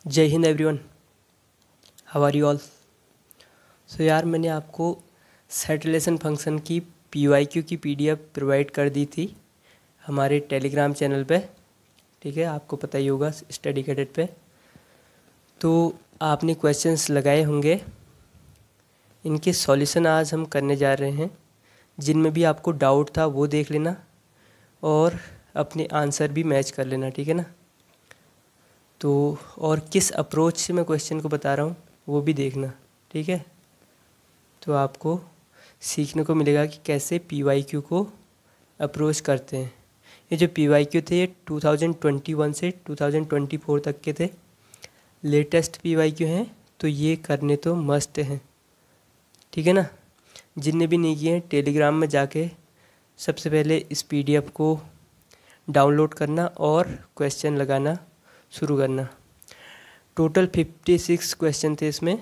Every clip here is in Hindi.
जय हिंद everyone, how are you all. So यार, मैंने आपको सेट रिलेशन फंक्शन की PYQ की PDF प्रोवाइड कर दी थी हमारे टेलीग्राम चैनल पे। ठीक है, आपको पता ही होगा स्टडी कैडेट पे। तो आपने क्वेश्चंस लगाए होंगे, इनके सॉल्यूशन आज हम करने जा रहे हैं। जिनमें भी आपको डाउट था वो देख लेना और अपने आंसर भी मैच कर लेना, ठीक है ना। तो और किस अप्रोच से मैं क्वेश्चन को बता रहा हूँ वो भी देखना, ठीक है। तो आपको सीखने को मिलेगा कि कैसे PYQ को अप्रोच करते हैं। ये जो PYQ थे ये 2021 से 2024 तक के थे, लेटेस्ट PYQ हैं, तो ये करने तो मस्ट हैं, ठीक है ना। जिनने भी नहीं किए हैं, टेलीग्राम में जाके सबसे पहले इस PDF को डाउनलोड करना और क्वेश्चन लगाना शुरू करना। टोटल 56 क्वेश्चन थे इसमें।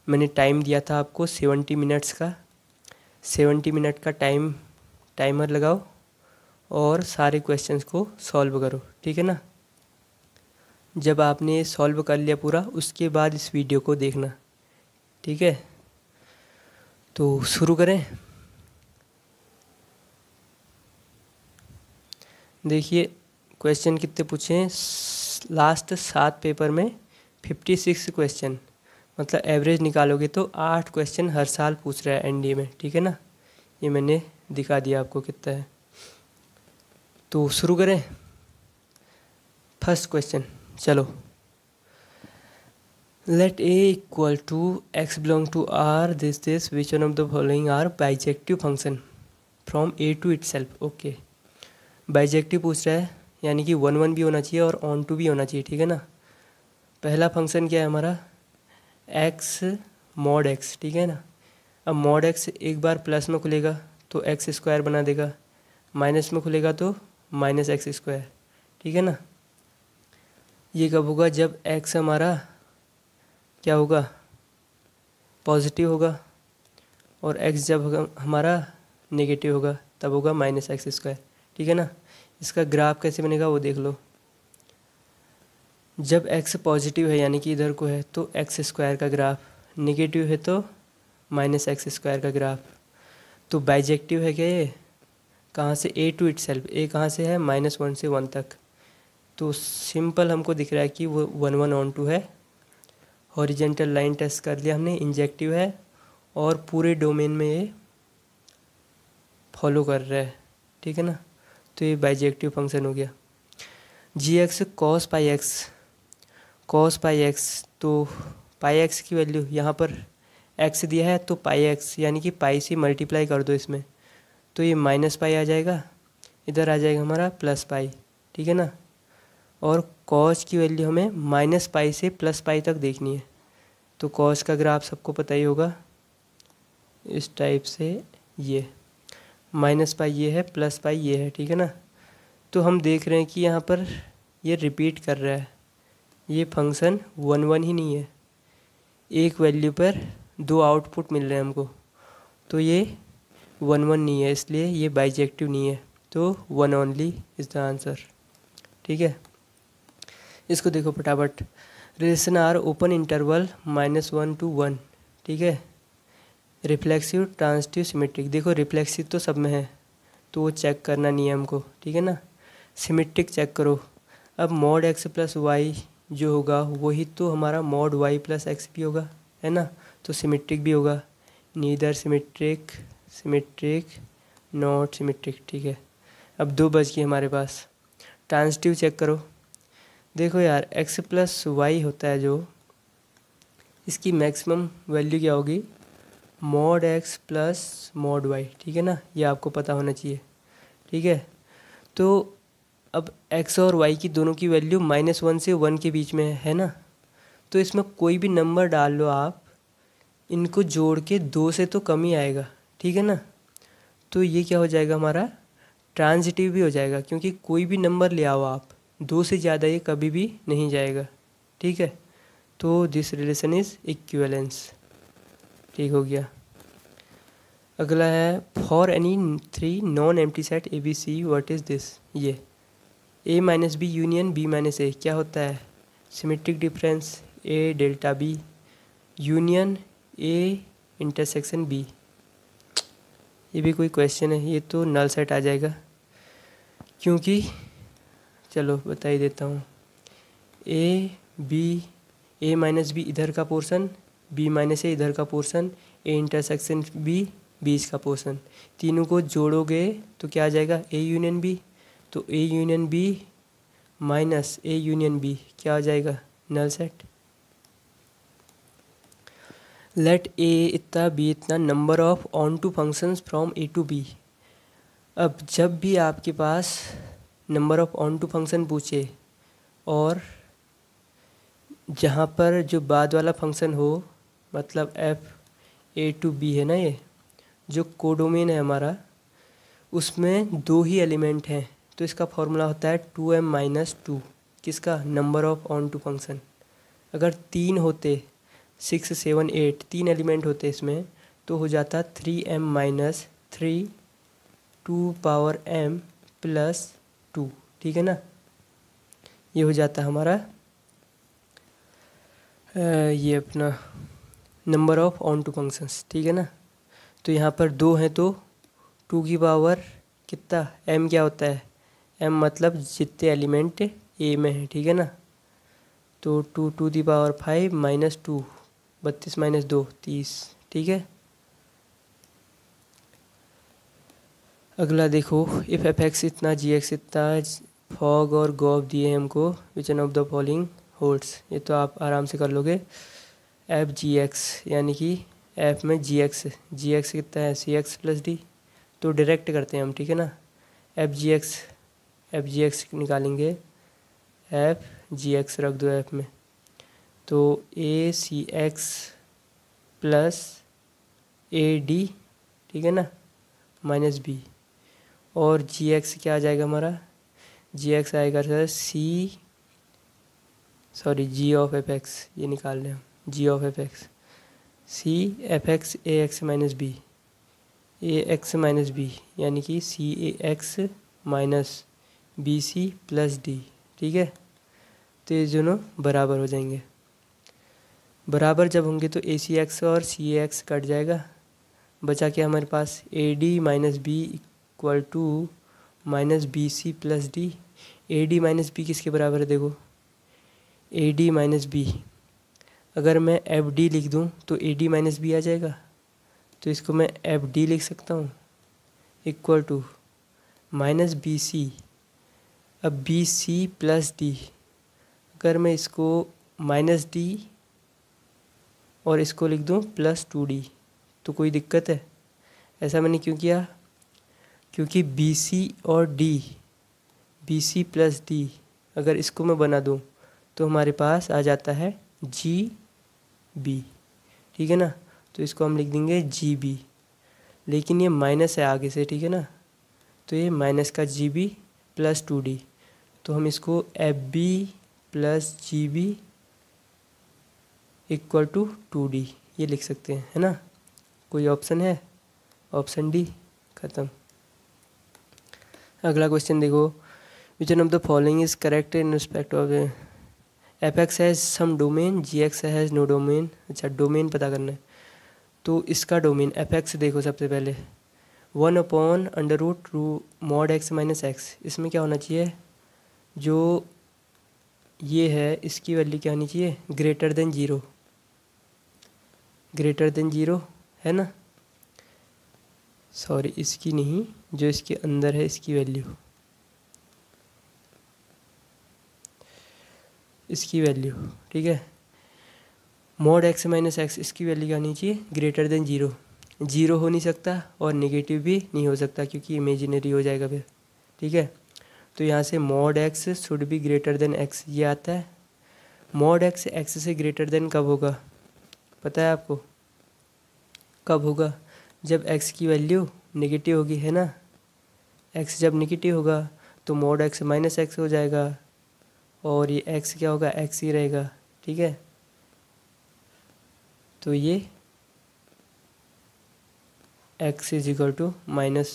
मैंने टाइम दिया था आपको 70 मिनट्स का। 70 मिनट का टाइमर लगाओ और सारे क्वेश्चंस को सॉल्व करो, ठीक है ना। जब आपने सॉल्व कर लिया पूरा, उसके बाद इस वीडियो को देखना, ठीक है। तो शुरू करें। देखिए क्वेश्चन कितने पूछे हैं। लास्ट 7 पेपर में 56 क्वेश्चन, मतलब एवरेज निकालोगे तो 8 क्वेश्चन हर साल पूछ रहा है NDA में, ठीक है ना। ये मैंने दिखा दिया आपको कितना है। तो शुरू करें। फर्स्ट क्वेश्चन, चलो। Let A equal to x belong to R, this which one of the following are bijective function from A to itself. Okay, bijective पूछ रहा है, यानी कि 1 1 भी होना चाहिए और ऑन टू भी होना चाहिए, ठीक है ना। पहला फंक्शन क्या है हमारा, x मॉड x, ठीक है ना। अब मॉड x एक बार प्लस में खुलेगा तो एक्स स्क्वायर बना देगा, माइनस में खुलेगा तो माइनस एक्स स्क्वायर, ठीक है ना। ये कब होगा, जब x हमारा क्या होगा, पॉजिटिव होगा, और x जब हमारा नेगेटिव होगा तब होगा माइनस एक्स स्क्वायर, ठीक है ना। इसका ग्राफ कैसे बनेगा वो देख लो। जब x पॉजिटिव है यानी कि इधर को है तो एक्स स्क्वायर का ग्राफ, नेगेटिव है तो माइनस एक्स स्क्वायर का ग्राफ। तो बाइजेक्टिव है क्या ये, कहाँ से, A टू इटसेल्फ। A कहाँ से है, -1 से 1 तक। तो सिंपल हमको दिख रहा है कि वो 1 1 ऑन टू है। हॉरिजेंटल लाइन टेस्ट कर लिया हमने, इंजेक्टिव है और पूरे डोमेन में ये फॉलो कर रहा है, ठीक है ना। तो ये बाइजेक्टिव फंक्शन हो गया। Gx cos पाई एक्स, तो पाई एक्स की वैल्यू यहाँ पर x दिया है तो पाई एक्स यानी कि पाई से मल्टीप्लाई कर दो इसमें, तो ये माइनस पाई आ जाएगा, इधर आ जाएगा हमारा प्लस पाई, ठीक है ना। और कॉस की वैल्यू हमें माइनस पाई से प्लस पाई तक देखनी है। तो कॉस का ग्राफ सबको पता ही होगा, इस टाइप से ये माइनस पाई ये है, प्लस पाई ये है, ठीक है ना। तो हम देख रहे हैं कि यहाँ पर ये रिपीट कर रहा है, ये फंक्शन 1 1 ही नहीं है, एक वैल्यू पर 2 आउटपुट मिल रहे हैं हमको। तो ये 1 1 नहीं है, इसलिए ये बाइजेक्टिव नहीं है। तो 1 ओनली इज़ द आंसर, ठीक है। इसको देखो फटाफट। Relation R open interval -1 to 1, ठीक है। Reflexive, transitive, symmetric. देखो रिफ्लेक्सिव तो सब में है तो वो चेक करना नहीं है हमको, ठीक है ना। सिमेट्रिक चेक करो। अब मॉड x प्लस वाई जो होगा वही तो हमारा मॉड y प्लस एक्स भी होगा, है ना। तो सिमेट्रिक भी होगा। Neither symmetric, symmetric, not symmetric, ठीक है। अब 2 बच गए हमारे पास। ट्रांजिटिव चेक करो। देखो यार, x प्लस वाई होता है जो, इसकी मैक्सिमम वैल्यू क्या होगी, mod x plus mod y, ठीक है ना। ये आपको पता होना चाहिए, ठीक है। तो अब x और y की दोनों की वैल्यू -1 से 1 के बीच में है ना। तो इसमें कोई भी नंबर डाल लो आप, इनको जोड़ के 2 से तो कम ही आएगा, ठीक है ना। तो ये क्या हो जाएगा हमारा, ट्रांजिटिव भी हो जाएगा, क्योंकि कोई भी नंबर ले आओ आप, 2 से ज़्यादा ये कभी भी नहीं जाएगा, ठीक है। तो दिस रिलेशन इज़ इक्विवेलेंस, ठीक हो गया। अगला है for any 3 non empty set ABC what is this. ये A - B union B - A क्या होता है, symmetric difference A delta B union A intersection B. ये भी कोई क्वेश्चन है? ये तो नल सेट आ जाएगा, क्योंकि चलो बता ही देता हूँ। ए माइनस बी इधर का पोर्शन, बी माइनस ए इधर का पोर्शन, ए इंटरसेक्शन बी इसका पोर्शन, तीनों को जोड़ोगे तो क्या आ जाएगा? A union B. तो A union B minus A union B क्या आ जाएगा? Null set. लेट ए इतना बी इतना number of onto functions from A to B. अब जब भी आपके पास number of onto function पूछे और जहाँ पर जो बाद वाला फंक्शन हो, मतलब एफ ए टू बी है ना, ये जो कोडोमेन है हमारा, उसमें दो ही एलिमेंट हैं, तो इसका फॉर्मूला होता है 2m-2। किसका? Number of onto function. अगर 3 होते, 6, 7, 8 3 एलिमेंट होते इसमें, तो हो जाता 3m-3 2 पावर m प्लस 2। ठीक है ना, ये हो जाता हमारा ये अपना number of onto functions. ठीक है ना, तो यहाँ पर 2 हैं तो 2 की पावर कितना m क्या होता है? m मतलब जितने एलिमेंट a में है। ठीक है ना, तो 2 to the power 5 minus 2 32 minus 2 30। ठीक है, अगला देखो, इफ़ एफ एक्स इतना जी एक्स इतना फॉग और गॉफ दिए हैं हमको, विच N of the following holds. ये तो आप आराम से कर लोगे। एफ जी एक्स यानी कि एफ में जी एक्स कितना है? सी एक्स प्लस डी। तो डायरेक्ट करते हैं हम। ठीक है ना, एफ जी एक्स निकालेंगे, एफ जी एक्स रख दो एफ में, तो ए सी एक्स प्लस ए डी। ठीक है ना, माइनस बी, और जी एक्स क्या आ जाएगा हमारा? जी एक्स आएगा sir g of F x, ये निकाल रहे हैं हम, g of F x c f x a x minus b, a x minus b यानी कि c a x minus B C plus d. ठीक है, तो ये दोनों बराबर हो जाएंगे। बराबर जब होंगे तो ए सी एक्स और सी ए एक्स कट जाएगा, बचा क्या हमारे पास? A D minus b equal to minus B C plus d. A D minus b किसके बराबर है? देखो, ए डी माइनस बी, अगर मैं एफ डी लिख दूँ तो ए डी माइनस बी आ जाएगा, तो इसको मैं एफ डी लिख सकता हूँ equal to minus B C. अब बी सी प्लस डी, अगर मैं इसको माइनस डी और इसको लिख दूँ प्लस 2d, तो कोई दिक्कत है? ऐसा मैंने क्यों किया? क्योंकि बी सी और डी, बी सी प्लस डी, अगर इसको मैं बना दूँ तो हमारे पास आ जाता है जी बी। ठीक है ना, तो इसको हम लिख देंगे जी बी, लेकिन ये माइनस है आगे से। ठीक है ना, तो ये माइनस का जी बी प्लस 2d, तो हम इसको F B plus G B equal to 2d ये लिख सकते हैं, है ना। कोई ऑप्शन है? ऑप्शन डी, ख़त्म। अगला क्वेश्चन देखो, which one of the following is correct in respect of F X has some domain, G X has no domain. अच्छा, डोमेन पता करना है, तो इसका डोमेन एफ एक्स देखो सबसे पहले 1/√2 मॉड एक्स माइनस एक्स। इसमें क्या होना चाहिए? जो ये है इसकी वैल्यू क्या होनी चाहिए? Greater than zero, greater than zero, है ना। सॉरी, इसकी नहीं, जो इसके अंदर है इसकी वैल्यू, इसकी वैल्यू। ठीक है, मॉड एक्स माइनस एक्स, इसकी वैल्यू क्या होनी चाहिए? Greater than zero. ज़ीरो हो नहीं सकता और नेगेटिव भी नहीं हो सकता, क्योंकि इमेजिनरी हो जाएगा फिर। ठीक है, तो यहाँ से mod x should be greater than x, ये आता है। मॉड एक्स एक्स से ग्रेटर देन कब होगा पता है आपको? कब होगा? जब एक्स की वैल्यू नेगेटिव होगी, है ना। एक्स जब नेगेटिव होगा तो मॉड एक्स माइनस एक्स हो जाएगा, और ये एक्स क्या होगा? एक्स ही रहेगा। ठीक है, तो ये X is equal to minus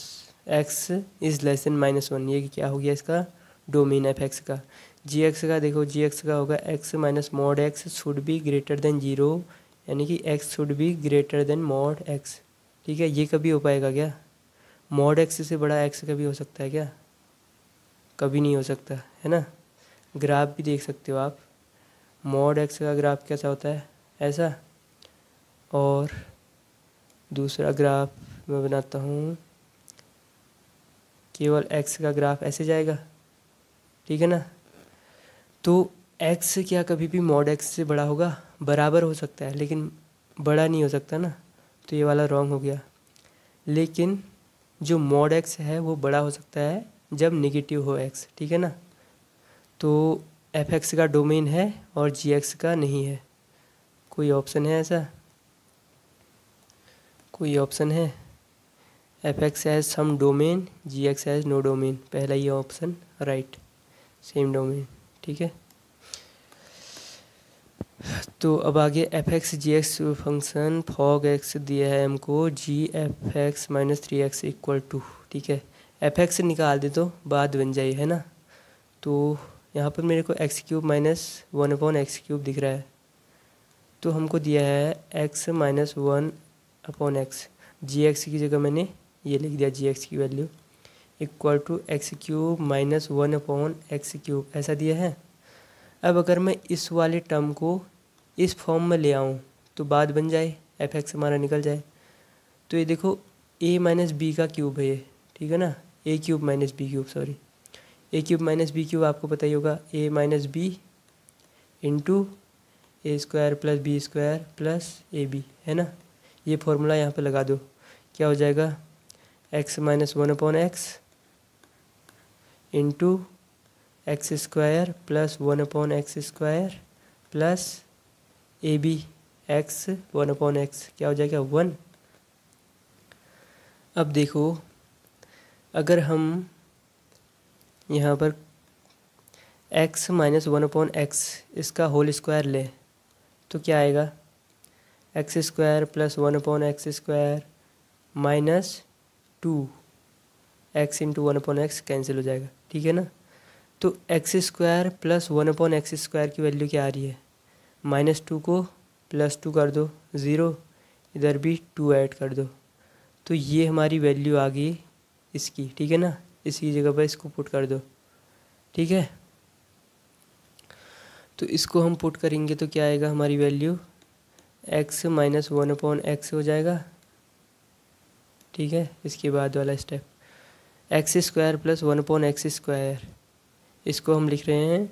X is less than -1, ये क्या हो गया इसका डोमेन एफ एक्स का। जी एक्स का देखो, जी एक्स का होगा x minus mod x should be greater than 0, यानी कि x should be greater than mod x. ठीक है, ये कभी हो पाएगा क्या? मॉड एक्स से बड़ा एक्स कभी हो सकता है क्या? कभी नहीं हो सकता, है ना। ग्राफ भी देख सकते हो आप, मॉड एक्स का ग्राफ कैसा होता है, ऐसा। और दूसरा ग्राफ मैं बनाता हूँ, केवल एक्स का ग्राफ ऐसे जाएगा, ठीक है ना। तो एक्स क्या कभी भी मॉड एक्स से बड़ा होगा? बराबर हो सकता है लेकिन बड़ा नहीं हो सकता ना, तो ये वाला रॉन्ग हो गया। लेकिन जो मॉड एक्स है वो बड़ा हो सकता है जब नेगेटिव हो एक्स, ठीक है ना। तो एफ एक्स का डोमेन है और जी एक्स का नहीं है। कोई ऑप्शन है ऐसा? कोई ऑप्शन है? F X has some domain, G X has no domain, पहला ये ऑप्शन राइट, सेम डोमेन, ठीक है। तो अब आगे f x g x function fog x दिया है हमको, g f x minus 3x equal to, ठीक है। एफ एक्स निकाल दे तो बात बन जाए, है ना। तो यहाँ पर मेरे को एक्स क्यूब माइनस 1/x³ दिख रहा है, तो हमको दिया है x माइनस 1/x। जी एक्स की जगह मैंने ये लिख दिया, जी एक्स की value equal to x³ minus 1/x³, ऐसा दिया है। अब अगर मैं इस वाले टर्म को इस फॉर्म में ले आऊँ तो बात बन जाए, एफ एक्स हमारा निकल जाए। तो ये देखो a माइनस बी का क्यूब है ये, ठीक है ना, a³ minus b³ sorry, a³ minus b³ आपको पता ही होगा, a minus B into a² plus b² plus ab, है ना। ये फॉर्मूला यहाँ पे लगा दो, क्या हो जाएगा, x minus 1/x into x² plus 1/x² plus ab x 1/x, क्या हो जाएगा 1। अब देखो अगर हम यहाँ पर x माइनस 1/x इसका होल स्क्वायर लें तो क्या आएगा, x² plus 1/x² minus 2x into 1/x cancel हो जाएगा, ठीक है ना। तो x² प्लस 1/x² की वैल्यू क्या आ रही है, -2 को +2 कर दो 0, इधर भी 2 ऐड कर दो, तो ये हमारी वैल्यू आ गई इसकी, ठीक है ना। इसकी जगह पर इसको पुट कर दो, ठीक है। तो इसको हम पुट करेंगे तो क्या आएगा हमारी वैल्यू, x माइनस 1/x हो जाएगा, ठीक है। इसके बाद वाला स्टेप x² प्लस 1/x², इसको हम लिख रहे हैं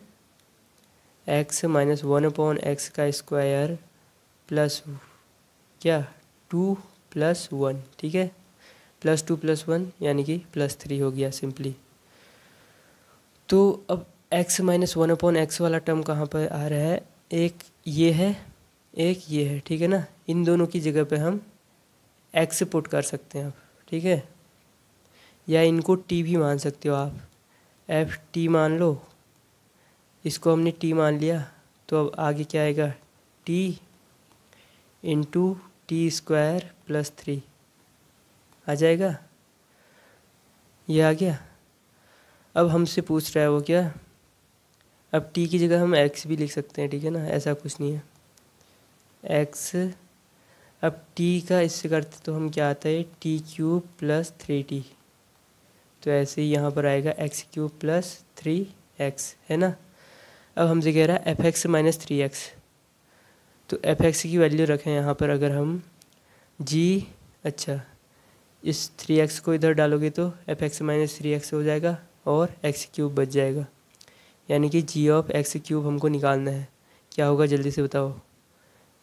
x माइनस 1/x का स्क्वायर प्लस क्या 2 + 1, ठीक है। +2 + 1 यानी कि +3 हो गया सिंपली। तो अब x माइनस 1/x वाला टर्म कहाँ पर आ रहा है, एक ये है एक ये है, ठीक है ना। इन दोनों की जगह पे हम x पुट कर सकते हैं अब, ठीक है। या इनको t भी मान सकते हो आप, ft मान लो, इसको हमने t मान लिया, तो अब आगे क्या आएगा, t इंटू t² प्लस 3 आ जाएगा, ये आ गया। अब हमसे पूछ रहा है वो क्या, अब t की जगह हम x भी लिख सकते हैं, ठीक है ना, ऐसा कुछ नहीं है x। अब t का इससे करते तो हम क्या आता है t³ प्लस 3t, तो ऐसे ही यहाँ पर आएगा x³ प्लस 3x, है ना। अब हमसे कह रहा है एफ एक्स माइनस 3x, तो एफ एक्स की वैल्यू रखें यहाँ पर, अगर हम g, अच्छा इस 3x को इधर डालोगे तो एफ एक्स माइनस 3x हो जाएगा और x³ बच जाएगा, यानी कि g ऑफ x³ हमको निकालना है। क्या होगा जल्दी से बताओ,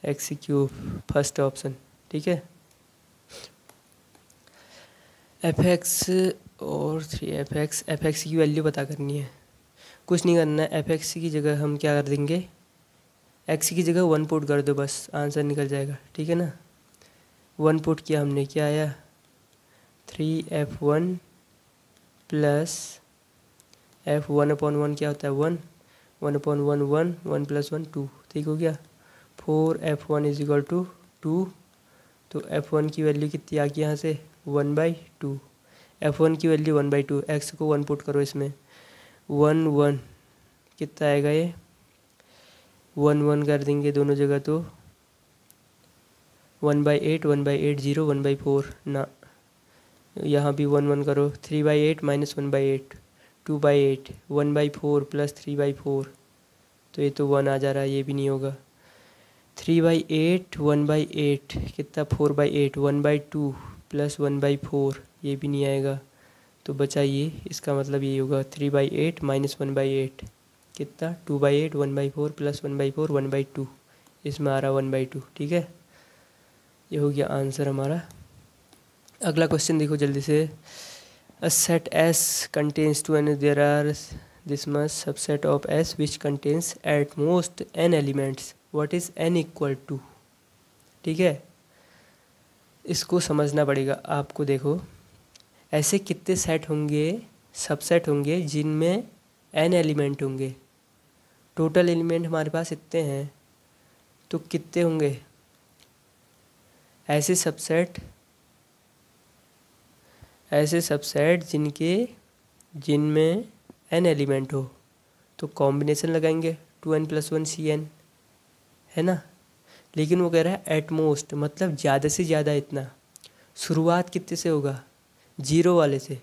x³ फर्स्ट ऑप्शन, ठीक है। एफ एक्स और 3f(x), एफ एक्स की वैल्यू पता करनी है, कुछ नहीं करना है। एफ एक्स की जगह हम क्या कर देंगे, x की जगह 1 पुट कर दो, बस आंसर निकल जाएगा, ठीक है ना। 1 पुट किया हमने, क्या आया 3f1 प्लस f1/1 क्या होता है 1, 1/1 1, 1 + 1 2, ठीक हो गया। 4f1 = 2, तो f1 की वैल्यू कितनी आ गई यहाँ से 1/2, f1 की वैल्यू 1/2, x को 1 पुट करो इसमें, 1 1 कितना आएगा ये, 1 1 कर देंगे दोनों जगह तो 1/8 1/8 0 1/4 ना, यहाँ भी 1 1 करो, 3/8 माइनस 1/8 2/8 1/4 प्लस 3/4, तो ये तो 1 आ जा रहा है, ये भी नहीं होगा। 3/8 1/8 कितना 4/8 1/2 प्लस 1/4, ये भी नहीं आएगा, तो बचा ये, इसका मतलब ये होगा 3/8 माइनस 1/8 कितना 2/8 1/4 प्लस 1/4 1/2, इसमें आ रहा 1/2। ठीक है, ये हो गया आंसर हमारा। अगला क्वेश्चन देखो जल्दी से। A set S contains 2 and there are this much subset of S which contains at most n elements. What is n equal to? ठीक है, इसको समझना पड़ेगा आपको। देखो ऐसे कितने सेट होंगे, सबसेट होंगे जिनमें n एलिमेंट होंगे। टोटल एलिमेंट हमारे पास इतने हैं, तो कितने होंगे ऐसे सबसेट जिनमें n एलिमेंट हो, तो कॉम्बिनेशन लगाएंगे 2n + 1 Cn, है ना। लेकिन वो कह रहा है एट मोस्ट, मतलब ज़्यादा से ज़्यादा इतना। शुरुआत कितने से होगा, 0 वाले से,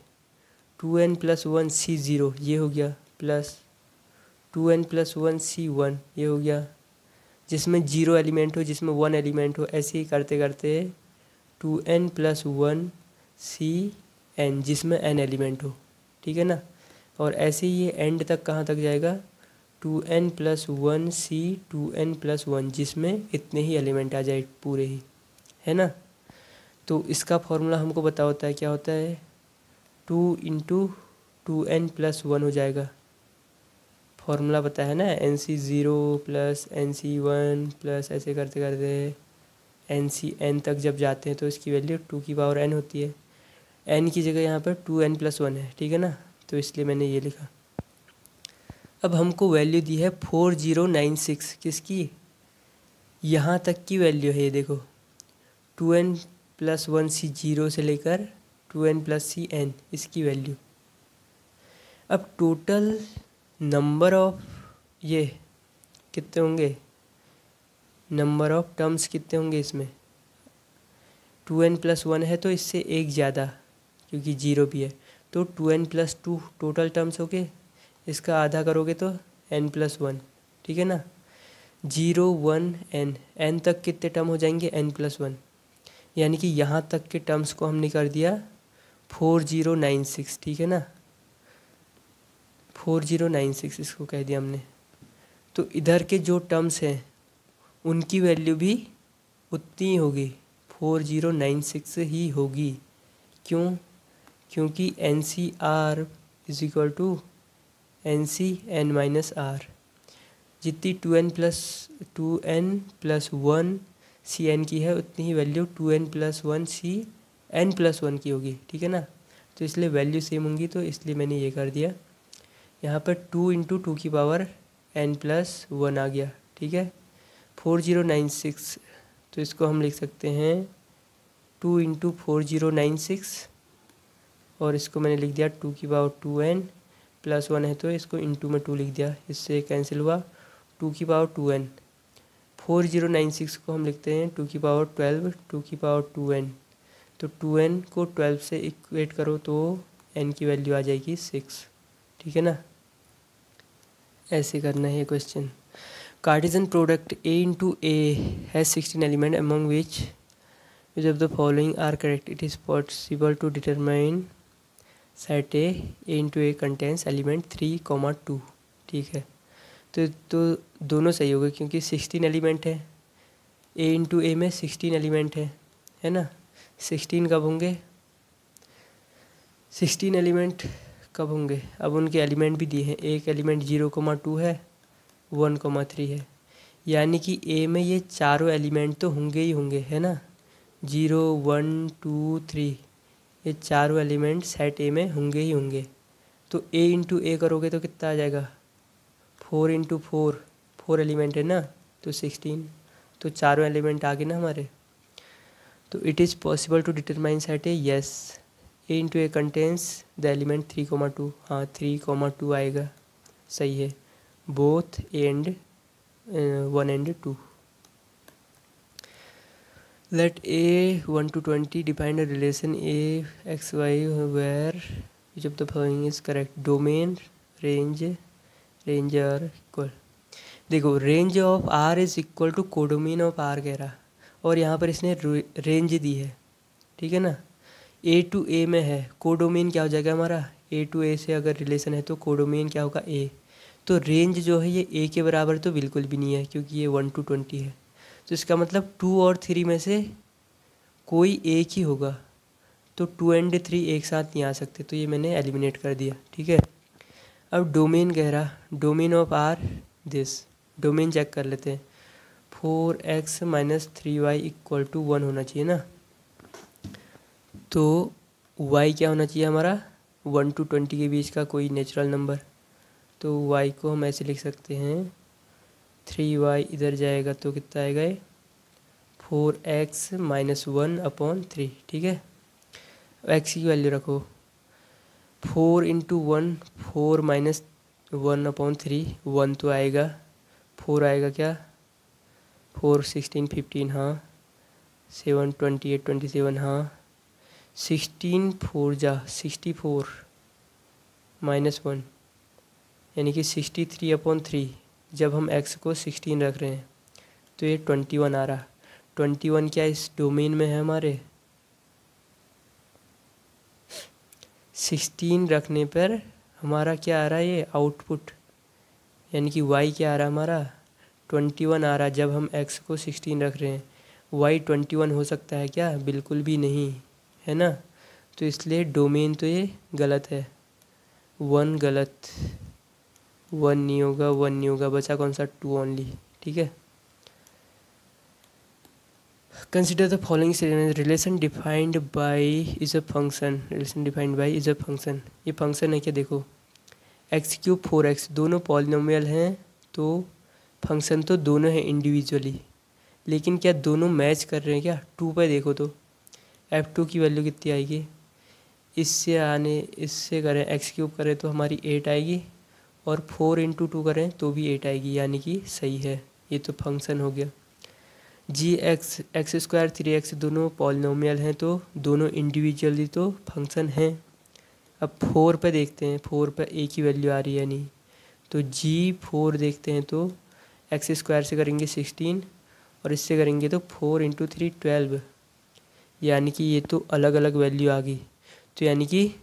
2n + 1 C0 ये हो गया, प्लस 2n + 1 C1 ये हो गया। जिसमें 0 एलिमेंट हो, जिसमें 1 एलिमेंट हो, ऐसे ही करते करते 2n + 1 Cn जिसमें n एलिमेंट हो। ठीक है ना, और ऐसे ही ये एंड तक कहाँ तक जाएगा, 2n + 1 C 2n + 1 जिसमें इतने ही एलिमेंट आ जाए पूरे ही, है ना। तो इसका फॉर्मूला हमको पता होता है, क्या होता है, 2 × 2n + 1 हो जाएगा। फॉर्मूला पता है ना, NC0 + NC1 प्लस ऐसे करते करते NCn तक जब जाते हैं तो इसकी वैल्यू 2n होती है। n की जगह यहाँ पर 2n + 1 है, ठीक है ना, तो इसलिए मैंने ये लिखा। अब हमको वैल्यू दी है 4096, किसकी, यहाँ तक की वैल्यू है ये देखो, 2n + 1 C0 से लेकर 2n + Cn इसकी वैल्यू। अब टोटल नंबर ऑफ ये कितने होंगे, नंबर ऑफ टर्म्स कितने होंगे इसमें, 2n + 1 है तो इससे एक ज़्यादा, क्योंकि 0 भी है, तो 2n + 2 टोटल टर्म्स हो गए। इसका आधा करोगे तो n + 1, ठीक है ना, 0 1 n तक कितने टर्म हो जाएंगे, n + 1, यानी कि यहाँ तक के टर्म्स को हमने कर दिया 4096, ठीक है ना, 4096 इसको कह दिया हमने। तो इधर के जो टर्म्स हैं उनकी वैल्यू भी उतनी ही होगी, 4096 ही होगी। क्यों, क्योंकि NCr = NCn - r, जितनी 2n + 1 Cn की है उतनी ही वैल्यू 2n + 1 Cn + 1 की होगी, ठीक है ना। तो इसलिए वैल्यू सेम होंगी, तो इसलिए मैंने ये कर दिया। यहाँ पर 2 × 2n + 1 आ गया, ठीक है, 4096, तो इसको हम लिख सकते हैं 2 × 4096, और इसको मैंने लिख दिया 2n + 1 है तो इसको इंटू में 2 लिख दिया, इससे कैंसिल हुआ 2n। 4096 को हम लिखते हैं 212 2n, तो 2n को 12 से इक्वेट करो तो n की वैल्यू आ जाएगी 6, ठीक है ना। ऐसे करना है question. Cartesian product A × A has 16 element among which of the following are correct. It is possible to determine set A × A contains element 3, 2, ठीक है। तो दोनों सही हो गए, क्योंकि 16 एलिमेंट है, A × A में 16 एलिमेंट है ना। 16 कब होंगे, 16 एलिमेंट कब होंगे, अब उनके एलिमेंट भी दिए हैं। एक एलिमेंट 0, 2 है, 1, 3 है, यानी कि A में ये चारों एलिमेंट तो होंगे ही होंगे, है ना, 0 1 2 3, ये चारों एलिमेंट सेट A में होंगे ही होंगे। तो A × A करोगे तो कितना आ जाएगा, 4 × 4, 4 एलिमेंट है ना, तो 16, तो चारों एलिमेंट आ गए ना हमारे। तो it is possible to determine set A, yes, A × A contains the element 3, 2, हाँ 3, 2 आएगा, सही है। Both and 1 and 2. Let a 1 to 20 define a relation a x y where which of the following is correct. Domain, range are equal. देखो range of R is equal to codomain of R कह रहा, और यहाँ पर इसने रेंज दी है, ठीक है ना. ए टू ए में है, कोडोमेन क्या हो जाएगा हमारा, ए टू ए से अगर रिलेशन है तो कोडोमेन क्या होगा, ए. तो रेंज जो है ये ए के बराबर तो बिल्कुल भी नहीं है, क्योंकि ये 1 to 20 है. तो इसका मतलब 2 और 3 में से कोई एक ही होगा. तो 2 and 3 एक साथ नहीं आ सकते, तो ये मैंने एलिमिनेट कर दिया, ठीक है. अब डोमेन कह रहा, domain of R this. Domain check कर लेते हैं. 4x - 3y = 1 होना चाहिए ना. तो y क्या होना चाहिए हमारा, 1 to 20 के बीच का कोई नेचुरल नंबर. तो y को हम ऐसे लिख सकते हैं, 3y इधर जाएगा तो कितना आएगा ये, 4x - 1/3, ठीक है. x की वैल्यू रखो, 4 × 1 4 - 1/3, 1 तो आएगा, 4 आएगा क्या, 4 16 15 हाँ, 7 28 27 हाँ, 16 4 जा 64 -1 यानी कि 63/3. जब हम x को 16 रख रहे हैं तो ये 21 आ रहा. 21 क्या इस डोमेन में है हमारे, 16 रखने पर हमारा क्या आ रहा है ये आउटपुट, यानी कि y क्या आ रहा है हमारा 21 आ रहा. जब हम x को 16 रख रहे हैं, y 21 हो सकता है क्या, बिल्कुल भी नहीं है ना. तो इसलिए डोमेन तो ये गलत है, 1 गलत, 1 नहीं होगा, 1 नहीं होगा, बचा कौन सा, 2 ओनली, ठीक है. Consider the following relation defined by is a function. Relation defined by is a function. ये फंक्शन है क्या, देखो x³ 4x दोनों पॉलिनोमियल हैं, तो फंक्शन तो दोनों हैं इंडिविजुअली, लेकिन क्या दोनों मैच कर रहे हैं क्या. 2 पे देखो तो f2 की वैल्यू कितनी आएगी, इससे करें x³ करें तो हमारी 8 आएगी, और 4 × 2 करें तो भी 8 आएगी, यानी कि सही है. ये तो फंक्शन हो गया. gx x² 3x दोनों पॉलिनोमियल हैं, तो दोनों इंडिविजुअली तो फंक्शन हैं. अब 4 पे देखते हैं, 4 पे a की वैल्यू आ रही है नहीं, तो g4 देखते हैं तो x² से करेंगे 16 और इससे करेंगे तो 4 × 3 12, यानी कि ये तो अलग अलग वैल्यू आ गई. तो यानी कि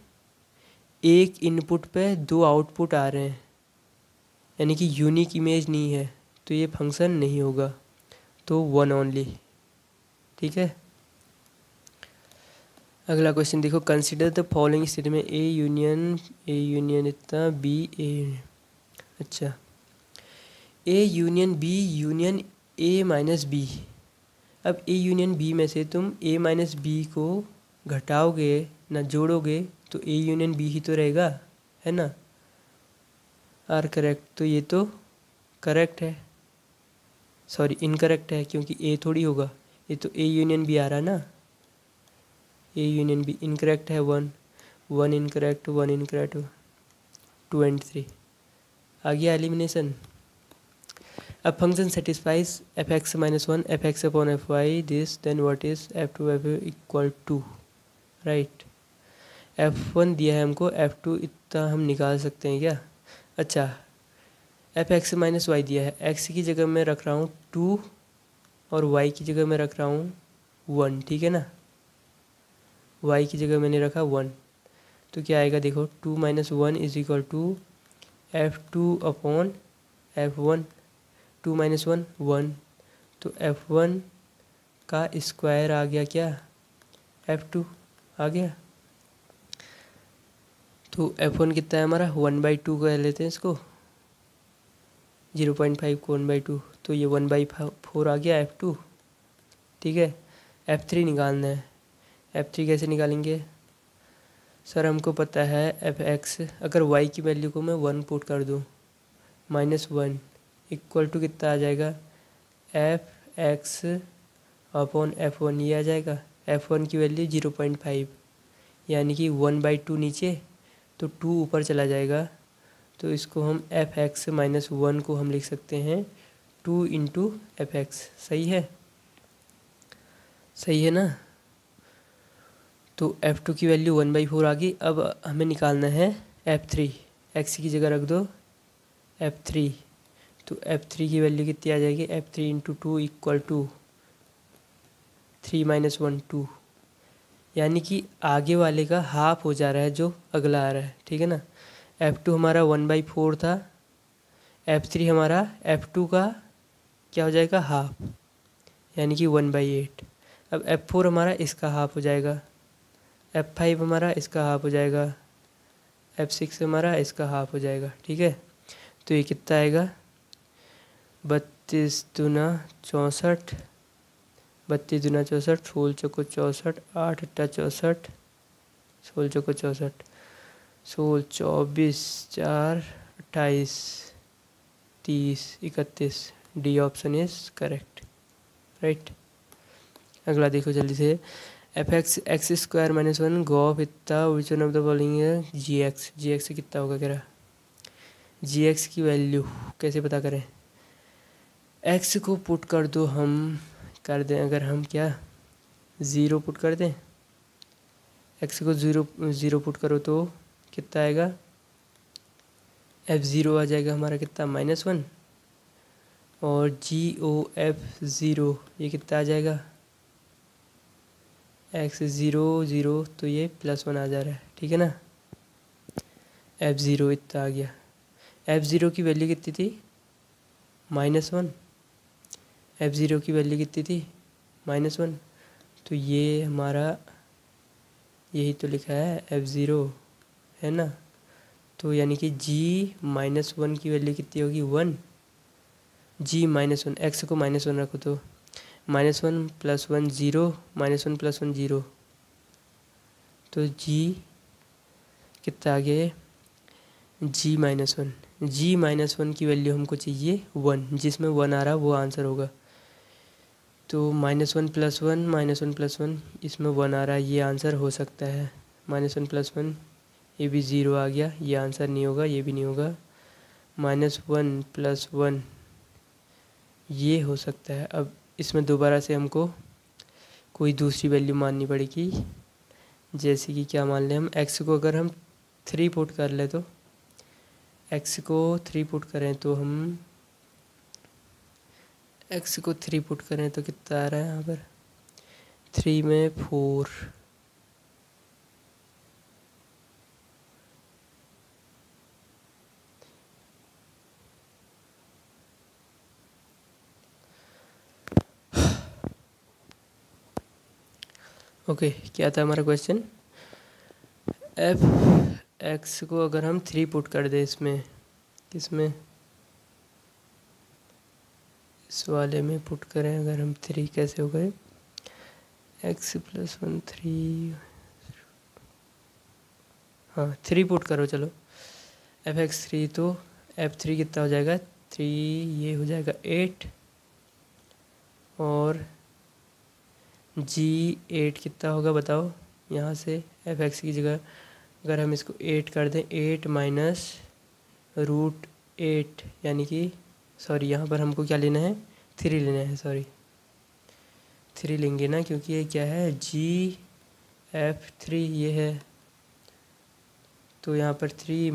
एक इनपुट पे 2 आउटपुट आ रहे हैं, यानी कि यूनिक इमेज नहीं है, तो ये फंक्शन नहीं होगा, तो 1 ओनली, ठीक है. अगला क्वेश्चन देखो, consider the following statement A union इतना बी ए. अच्छा, A union B union A minus B. अब ए यूनियन बी में से तुम ए माइनस बी को घटाओगे ना जोड़ोगे, तो ए यूनियन बी ही तो रहेगा, है ना. आर करेक्ट, तो ये तो करेक्ट है, सॉरी इनकरेक्ट है, क्योंकि ए थोड़ी होगा, ये तो ए यूनियन बी आ रहा ना. ए यूनियन बी इनकरेक्ट है, 1 इनकरेक्ट, 1 इनकरेक्ट, 2 and 3 आ गया एलिमिनेशन. अब function satisfies f(x - 1 f(x/fy) this, then what is f2 f = right. f1 दिया है हमको, f2 इतना हम निकाल सकते हैं क्या. अच्छा, f(x - y) दिया है, x की जगह मैं रख रहा हूँ 2 और y की जगह मैं रख रहा हूँ 1, ठीक है ना. y की जगह मैंने रखा 1, तो क्या आएगा देखो, 2 - 1 = f2/f1. 2 - 1 1, तो f1 का स्क्वायर आ गया क्या, f2 आ गया. तो f1 कितना है हमारा, 1/2 कह लेते हैं इसको, 0.5 को 1/2, तो ये 1/4 आ गया f2, ठीक है. f3 निकालना है. f3 कैसे निकालेंगे, सर हमको पता है f(x), अगर y की वैल्यू को मैं 1 पुट कर दूँ, -1 = कितना आ जाएगा, f(x/f1) ये आ जाएगा. f1 की वैल्यू 0.5, यानी कि 1/2 नीचे, तो 2 ऊपर चला जाएगा, तो इसको हम एफ एक्स माइनस वन को हम लिख सकते हैं 2 इंटू एफ एक्स। सही है, सही है ना। तो F2 की वैल्यू 1/4 आ गई। अब हमें निकालना है F3। एक्स की जगह रख दो F3। तो F3 की वैल्यू कितनी आ जाएगी, F3 into 2 equal to 3 minus 1 2, यानी कि आगे वाले का हाफ हो जा रहा है जो अगला आ रहा है। ठीक है ना। F2 हमारा 1/4 था, F3 हमारा F2 का क्या हो जाएगा, हाफ, यानी कि 1/8। अब F4 हमारा इसका हाफ हो जाएगा, F5 हमारा इसका हाफ हो जाएगा, F6 हमारा इसका हाफ हो जाएगा। ठीक है। तो ये कितना आएगा, 32 दूना 64, 32 दूना 64, 16 चौको 64, 8 अट्ठा 64, 16 चौको 64, 16 24 4 28 30 31। D option is correct, right. अगला देखो जल्दी से। F x x square minus one go of इतना which one of the following है जी एक्स। जी एक्स कितना होगा कह रहा, जी एक्स की वैल्यू कैसे पता करें। एक्स को पुट कर दो, हम कर दें अगर हम क्या 0 पुट कर दें, एक्स को 0 पुट करो तो कितना आएगा, F0 आ जाएगा हमारा कितना -1, और GOF0 ये कितना आ जाएगा x0 0, तो ये +1 आ जा रहा है। ठीक है ना। F0 इतना आ गया। F0 की वैल्यू कितनी थी, -1। F0 की वैल्यू कितनी थी, -1। तो ये हमारा यही तो लिखा है F0, है ना। तो यानी कि G-1 की वैल्यू कितनी होगी, 1। G-1, x को -1 रखो तो -1 + 1 0, -1 + 1 0, तो G कितना आ गया, G-1। G-1 की वैल्यू हमको चाहिए 1, जिसमें 1 आ रहा वो आंसर होगा। तो -1 + 1 -1 + 1, इसमें 1 आ रहा है, ये आंसर हो सकता है। -1 + 1 ये भी 0 आ गया, ये आंसर नहीं होगा, ये भी नहीं होगा। -1 + 1 ये हो सकता है। अब इसमें दोबारा से हमको कोई दूसरी वैल्यू माननी पड़ेगी, जैसे कि क्या मान लें हम, x को अगर हम 3 पुट कर ले तो x को 3 पुट करें तो हम x को 3 पुट करें तो कितना आ रहा है यहाँ पर, 3 में 4, ओके। क्या था हमारा क्वेश्चन, एफ एक्स को अगर हम 3 पुट कर दें इसमें, किसमें, इस वाले में पुट करें अगर हम 3, कैसे हो गए, x + 1 3, हाँ 3 पुट करो चलो, f(x3) तो f3 कितना हो जाएगा 3, ये हो जाएगा 8, और G8 कितना होगा बताओ। यहाँ से f(x) की जगह अगर हम इसको 8 कर दें, 8 - √8, यानी कि सॉरी यहाँ पर हमको क्या लेना है, 3 लेना है, सॉरी 3 लेंगे ना, क्योंकि ये क्या है GF3 ये है। तो यहाँ पर 3 -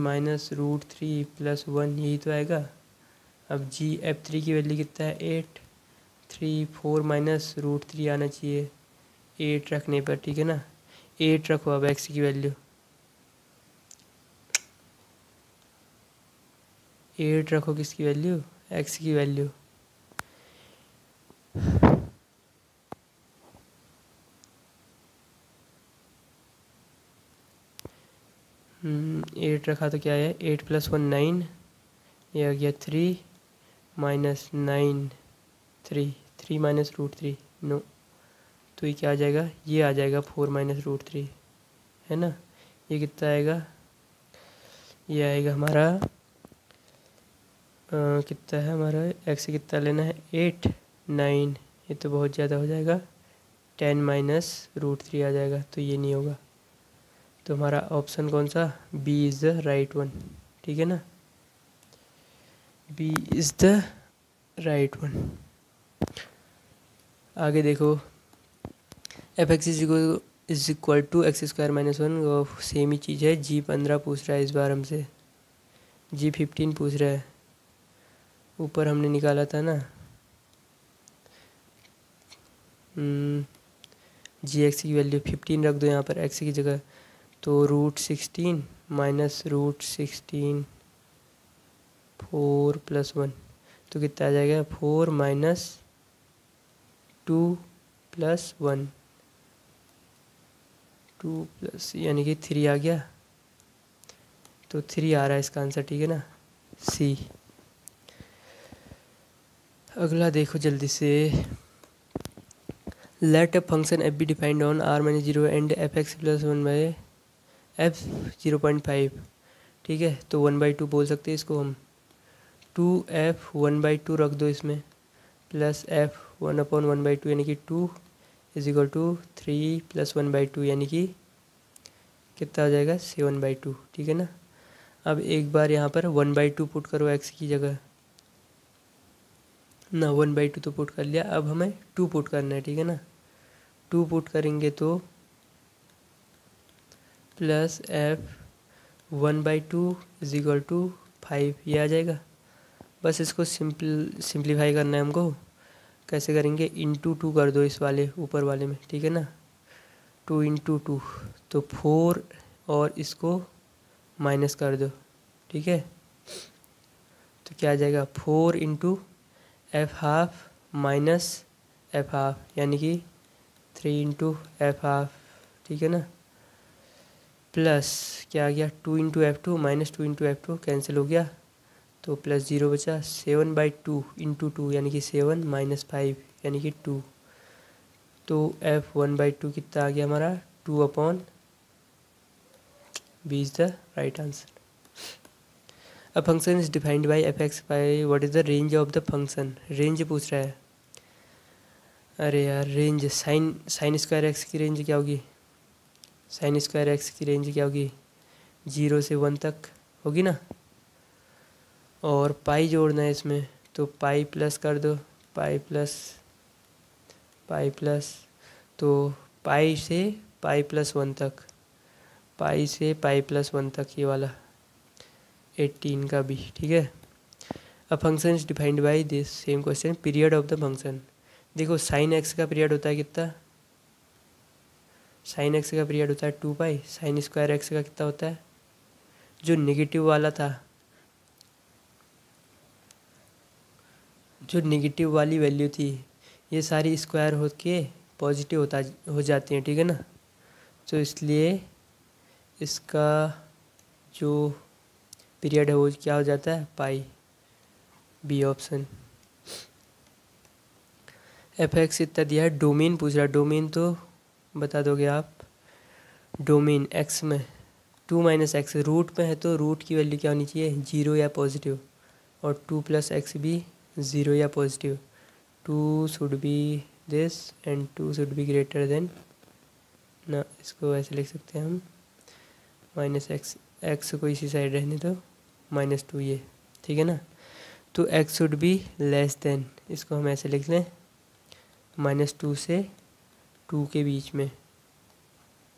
√3 + 1 यही तो आएगा। अब GF3 की वैल्यू कितना है 8, 3 4 - √3 आना चाहिए 8 रखने पर। ठीक है ना, 8 रखो अब x की वैल्यू, 8 रखो किसकी वैल्यू, x की वैल्यू। 8 रखा तो क्या है, 8 + 1 9, ये आ गया 3 - 9 3, 3 - √3 नो, तो ये क्या आ जाएगा, ये आ जाएगा 4 - √3, है ना। ये कितना आएगा, ये आएगा हमारा कितना है हमारा, x कितना लेना है 8 9, ये तो बहुत ज़्यादा हो जाएगा, 10 - √3 आ जाएगा, तो ये नहीं होगा। तो हमारा ऑप्शन कौन सा, B is the right one. ठीक है ना। B is the right one. आगे देखो, f x is equal to x square minus one, same ही चीज़ है। G15 पूछ रहा है इस बार हमसे, G15 पूछ रहा है। ऊपर हमने निकाला था ना जी एक्स की वैल्यू 15 रख दो यहाँ पर एक्स की जगह, तो √16 माइनस √16 4 + 1, तो कितना आ जाएगा 4 माइनस 2 + 1, 2 प्लस यानी कि 3 आ गया, तो 3 आ रहा है इसका आंसर, ठीक है ना, सी। अगला देखो जल्दी से, let a function F be defined on r-0 and F X plus 1/f 0.5, ठीक है। तो 1/2 बोल सकते हैं इसको हम, 2f 1/2 रख दो इसमें, प्लस f 1/1/2 यानी कि 2 = 3 + 1/2 यानी कि कितना आ जाएगा 7/2, ठीक है ना। अब एक बार यहाँ पर 1/2 पुट करो x की जगह ना, 1/2 तो पुट कर लिया, अब हमें 2 पुट करना है, ठीक है ना। 2 पुट करेंगे तो प्लस f 1/2 = 5 ये आ जाएगा। बस इसको सिंप्लीफाई करना है हमको। कैसे करेंगे, इंटू 2 कर दो इस वाले ऊपर वाले में, ठीक है ना। 2 × 2 तो 4, और इसको माइनस कर दो, ठीक है। तो क्या आ जाएगा 4 × f½ माइनस f½ यानी कि 3 × f½ ठीक है ना, प्लस क्या आ गया 2 × f2 माइनस 2 × f2 कैंसिल हो गया, तो प्लस 0 बचा, 7/2 × 2 यानी कि 7 माइनस 5 यानी कि 2, तो f 1/2 कितना आ गया हमारा 2/, B is the right answer. A function is defined by F x by what is the range of the function, range पूछ रहा है। अरे यार रेंज, साइन स्क्वायर एक्स की रेंज क्या होगी, साइन स्क्वायर एक्स की रेंज क्या होगी 0 से 1 तक होगी ना, और पाई जोड़ना है इसमें, तो पाई प्लस कर दो, पाई प्लस, तो पाई से पाई + 1 तक, पाई से पाई + 1 तक ये वाला 18 का भी, ठीक है। A function is defined by this, same question, period of the function. देखो साइन एक्स का पीरियड होता है कितना, साइन एक्स का पीरियड होता है 2π, साइन स्क्वायर एक्स का कितना होता है, जो नेगेटिव वाला था, जो नेगेटिव वाली वैल्यू थी, ये सारी स्क्वायर होके पॉजिटिव हो जाती हैं, ठीक है ना। तो इसलिए इसका जो पीरियड है वो क्या हो जाता है पाई, बी ऑप्शन। एफ एक्स इतना दिया है, डोमेन पूछ रहा है, डोमेन तो बता दोगे आप, डोमेन एक्स में 2 - x, रूट में है तो रूट की वैल्यू क्या होनी चाहिए 0 या पॉजिटिव, और 2 + x भी 0 या positive, 2 should be this and 2 should be greater than ना, इसको ऐसे लिख सकते हैं हम -x, x को इसी साइड रहने दो, -2 ये, ठीक है ना। तो x should be less than, इसको हम ऐसे लिख लें -2 से 2 के बीच में,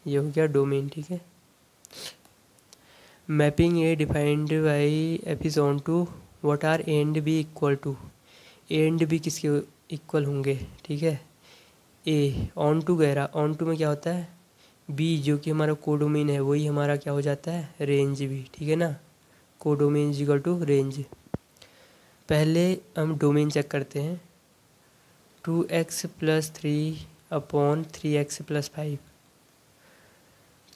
ये हो गया डोमेन, ठीक है। Mapping A defined by F is onto what are A and B equal to, A and B किसके इक्वल होंगे, ठीक है। ए ऑन टू कह रहा, ऑन टू में क्या होता है बी, जो कि हमारा कोडोमेन है वही हमारा क्या हो जाता है रेंज भी, ठीक है ना। Codomain equal to range. पहले हम डोमेन चेक करते हैं, 2x + 3/3x + 5,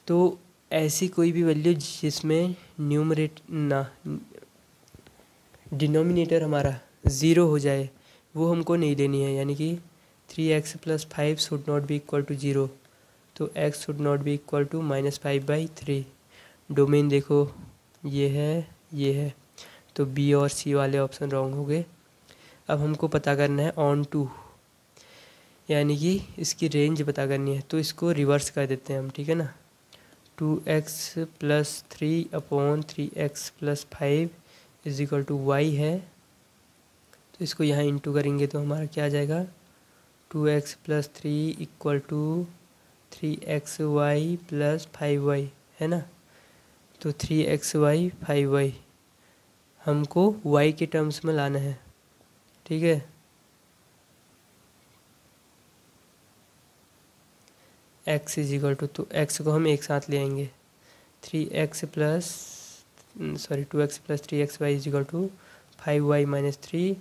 तो ऐसी कोई भी वैल्यू जिसमें डिनोमिनेटर हमारा 0 हो जाए वो हमको नहीं लेनी है, यानी कि 3x + 5 should not be equal to 0, तो x should not be equal to -5/3। Domain देखो ये है, तो बी और सी वाले ऑप्शन रॉन्ग हो गए। अब हमको पता करना है ऑन टू, यानी कि इसकी रेंज पता करनी है, तो इसको रिवर्स कर देते हैं हम, ठीक है ना। 2x + 3/3x + 5 = y है, तो इसको यहाँ इंटू करेंगे तो हमारा क्या आ जाएगा, 2x + 3 = 3xy + 5y, है ना। तो 3xy 5y हमको y के टर्म्स में लाना है, ठीक है। x = तो x को हम एक साथ ले आएंगे, 2x + 3xy = 5y - 3,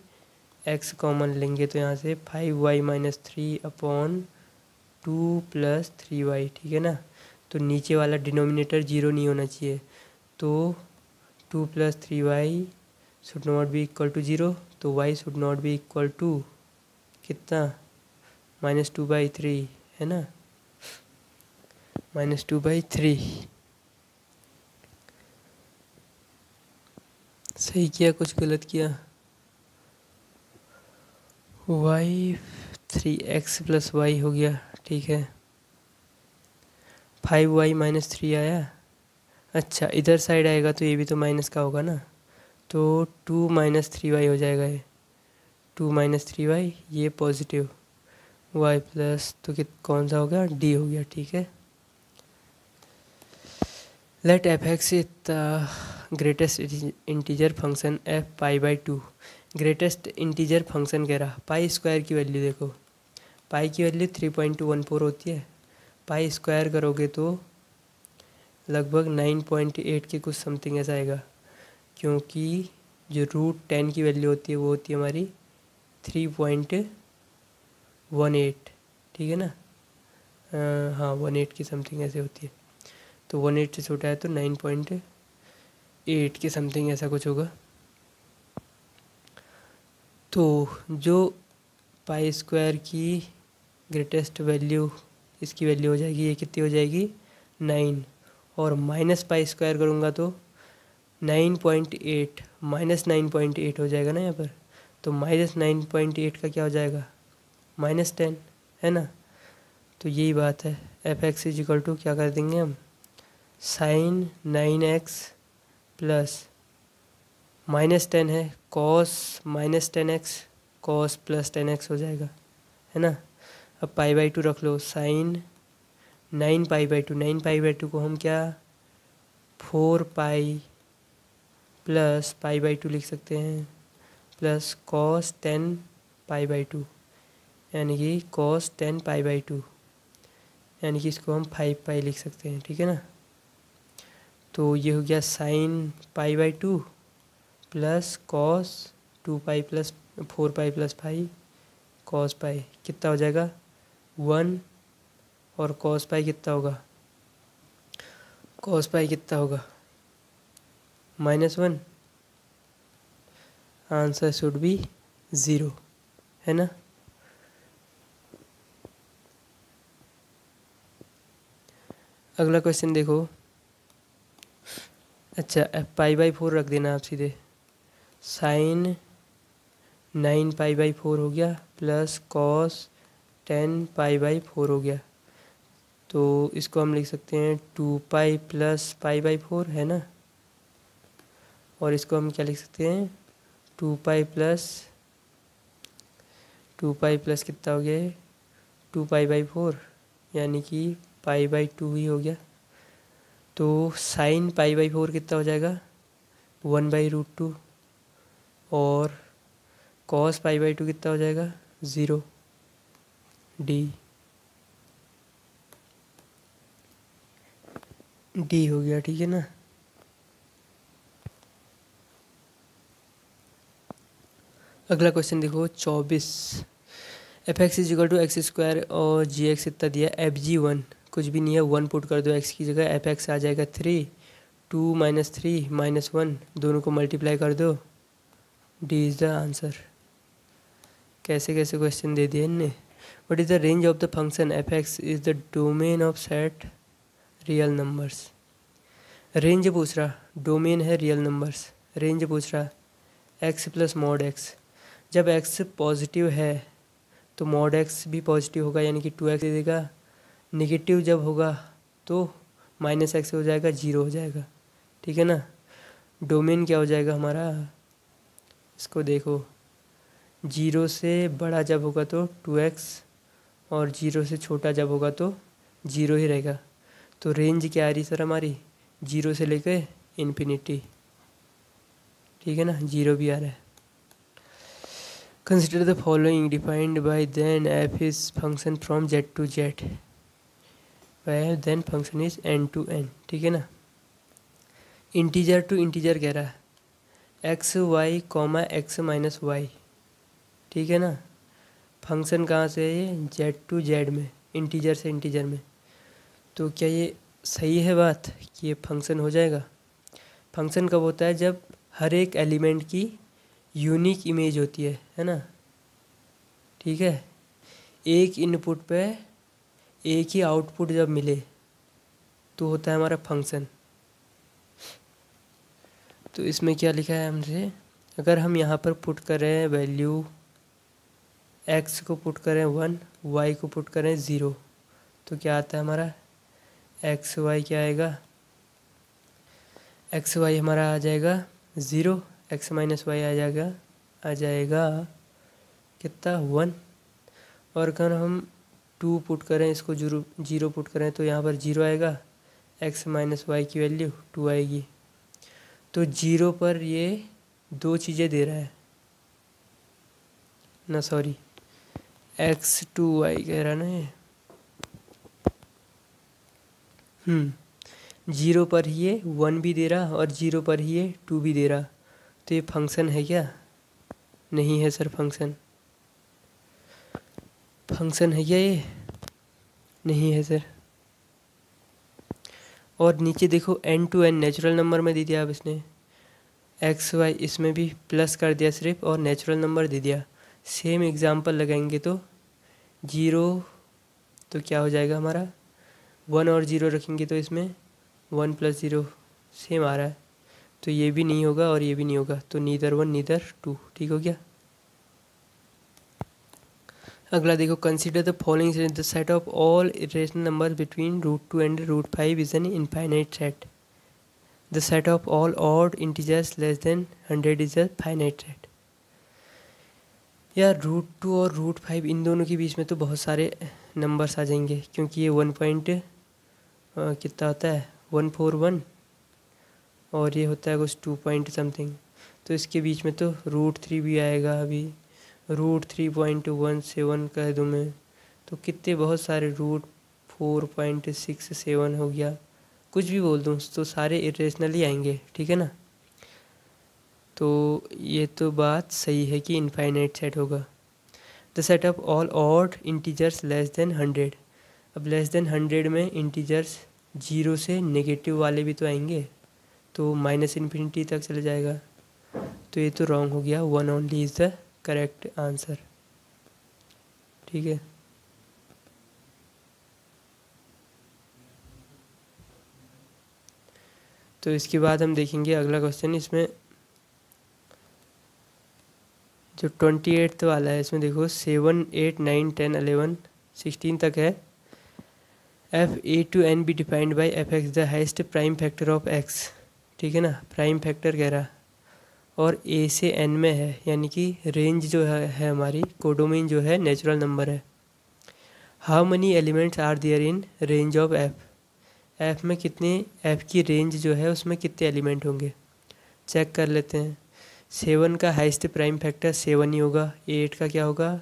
x common लेंगे तो यहाँ से 5y - 3/2 + 3y, ठीक है ना। तो नीचे वाला डिनोमिनेटर 0 नहीं होना चाहिए, तो 2 + 3y should not be equal to 0, तो y should not be equal to कितना, -2/3, है ना, -2/3। सही किया कुछ गलत किया, y 3x + y हो गया, ठीक है। 5y - 3 आया। अच्छा इधर साइड आएगा तो ये भी तो माइनस का होगा ना, तो 2 - 3y हो जाएगा, ये 2 - 3y, ये पॉजिटिव, y प्लस तो कौन सा हो गया, d हो गया, ठीक है। Let f(x) greatest integer function f π/2, greatest integer function कह रहा, पाई स्क्वायर की वैल्यू देखो, पाई की वैल्यू 3.214 होती है, पाई स्क्वायर करोगे तो लगभग 9.8 के कुछ समथिंग ऐसा आएगा, क्योंकि जो √10 की वैल्यू होती है वो होती है हमारी 3.18, ठीक है ना। हाँ 18 की समथिंग ऐसे होती है, तो 18 से छोटा है तो 9.8 के समथिंग ऐसा कुछ होगा। तो जो पाई स्क्वायर की ग्रेटेस्ट वैल्यू, इसकी वैल्यू हो जाएगी, ये कितनी हो जाएगी 9, और माइनस पाई स्क्वायर करूँगा तो 9.8 -9.8 हो जाएगा ना यहाँ पर, तो -9.8 का क्या हो जाएगा, -10, है ना। तो यही बात है, f(x) = क्या कर देंगे हम, sin 9x प्लस -10 है cos -10x, cos + 10x हो जाएगा, है ना। अब π/2 रख लो, sin 9π/2, 9π/2 को हम क्या 4π + π/2 लिख सकते हैं, प्लस cos 10π/2, यानी कि cos 10π/2, यानी कि इसको हम 5π लिख सकते हैं, ठीक है ना। तो ये हो गया sin π/2 प्लस cos 2π + 4π + 5 cos π, कितना हो जाएगा 1, और cos π कितना होगा, cos π कितना होगा -1, आंसर शुड बी 0, है ना। अगला क्वेश्चन देखो, अच्छा π/4 रख देना आप सीधे, sin 9π/4 हो गया प्लस cos 10π/4 हो गया, तो इसको हम लिख सकते हैं 2π + π/4, है ना। और इसको हम क्या लिख सकते हैं 2π प्लस कितना हो गया 2π/4, यानी कि π/2 ही हो गया। तो sin π/4 कितना हो जाएगा 1/√2, और cos π/2 कितना हो जाएगा 0, डी हो गया, ठीक है ना। अगला क्वेश्चन देखो 24, f(x) = x² और gx इतना दिया, fg1 कुछ भी नहीं है, 1 पुट कर दो x की जगह, f(x) आ जाएगा 3, 2 - 3 -1, दोनों को मल्टीप्लाई कर दो, डी इज़ द आंसर। कैसे कैसे क्वेश्चन दे दिए इनने। What is the range of the function f(x) is the domain of set real numbers. Range पूछ रहा, डोमेन है रियल नंबर्स, रेंज पूछ रहा x + mod x, जब x पॉजिटिव है तो mod x भी पॉजिटिव होगा, यानी कि 2x दे देगा, नेगेटिव जब होगा तो -x हो जाएगा, 0 हो जाएगा, ठीक है ना। डोमेन क्या हो जाएगा हमारा, इसको देखो, जीरो से बड़ा जब होगा तो 2x और जीरो से छोटा जब होगा तो जीरो ही रहेगा। तो रेंज क्या आ रही सर हमारी, जीरो से लेकर इन्फिनिटी, ठीक है ना, जीरो भी आ रहा है। Consider the following defined by then F is function from Z to Z by then function is N to N, ठीक है ना। इंटीजर टू इंटीजर कह रहा है, X Y comma X minus Y, ठीक है ना। फंक्शन कहाँ से है ये, जेड टू जेड में, इंटीजर से इंटीजर में। तो क्या ये सही है बात कि ये फंक्शन हो जाएगा। फंक्शन कब होता है, जब हर एक एलिमेंट की यूनिक इमेज होती है ना, ठीक है। एक इनपुट पे एक ही आउटपुट जब मिले तो होता है हमारा फंक्शन। तो इसमें क्या लिखा है हमसे, अगर हम यहाँ पर पुट करें वैल्यू, एक्स को पुट करें 1, वाई को पुट करें 0, तो क्या आता है हमारा, एक्स वाई क्या आएगा, एक्स वाई हमारा आ जाएगा 0, एक्स माइनस वाई आ जाएगा कितना 1। और अगर हम 2 पुट करें, इसको 0 पुट करें तो यहाँ पर 0 आएगा, एक्स माइनस वाई की वैल्यू 2 आएगी। तो 0 पर ये दो चीज़ें दे रहा है ना, सॉरी एक्स टू वाई कह रहा है ना ये, 0 पर ही ये 1 भी दे रहा और 0 पर ही ये 2 भी दे रहा। तो ये फंक्शन है क्या, नहीं है सर, फंक्शन है क्या ये, नहीं है सर। और नीचे देखो n to n natural number में दे दिया अब इसने, एक्स वाई इसमें भी प्लस कर दिया सिर्फ और नेचुरल नंबर दे दिया। सेम एग्जांपल लगाएंगे तो 0 तो क्या हो जाएगा हमारा, 1 और 0 रखेंगे तो इसमें 1 + 0 सेम आ रहा है, तो ये भी नहीं होगा और ये भी नहीं होगा, तो नीदर 1 नीदर 2, ठीक हो गया। अगला देखो, consider the following, the set of all irrational number between √2 and √5 is an infinite set. The set of all odd integers less than 100 is a finite set. यार √2 और √5 इन दोनों के बीच में तो बहुत सारे नंबर्स आ जाएंगे, क्योंकि ये 1 पॉइंट कितना होता है 141 और ये होता है कुछ 2 पॉइंट समथिंग, तो इसके बीच में तो √3 भी आएगा। अभी √3.17 कह दूँ मैं, तो कितने बहुत सारे √4.67 हो गया, कुछ भी बोल दूँ तो सारे इरेशनल ही आएंगे, ठीक है ना। तो ये तो बात सही है कि इनफाइनाइट सेट होगा। The set of all odd integers less than 100। अब लेस देन 100 में इंटीजर्स 0 से नेगेटिव वाले भी तो आएंगे, तो -∞ तक चले जाएगा, तो ये तो रॉन्ग हो गया, 1 only is the correct answer, ठीक है। तो इसके बाद हम देखेंगे अगला क्वेश्चन, इसमें जो 28th वाला है, इसमें देखो 7, 8, 9, 10, 11, 16 तक है। F A to N B defined by F X the highest prime factor of X, ठीक है ना, प्राइम फैक्टर कह रहा, और ए से एन में है, यानी कि रेंज जो है हमारी, कोडोमेन जो है नेचुरल नंबर है। How many elements are there in range of F, F में कितने, एफ की रेंज जो है उसमें कितने एलिमेंट होंगे, चेक कर लेते हैं। 7 का हाइस्ट प्राइम फैक्टर 7 ही होगा, 8 का क्या होगा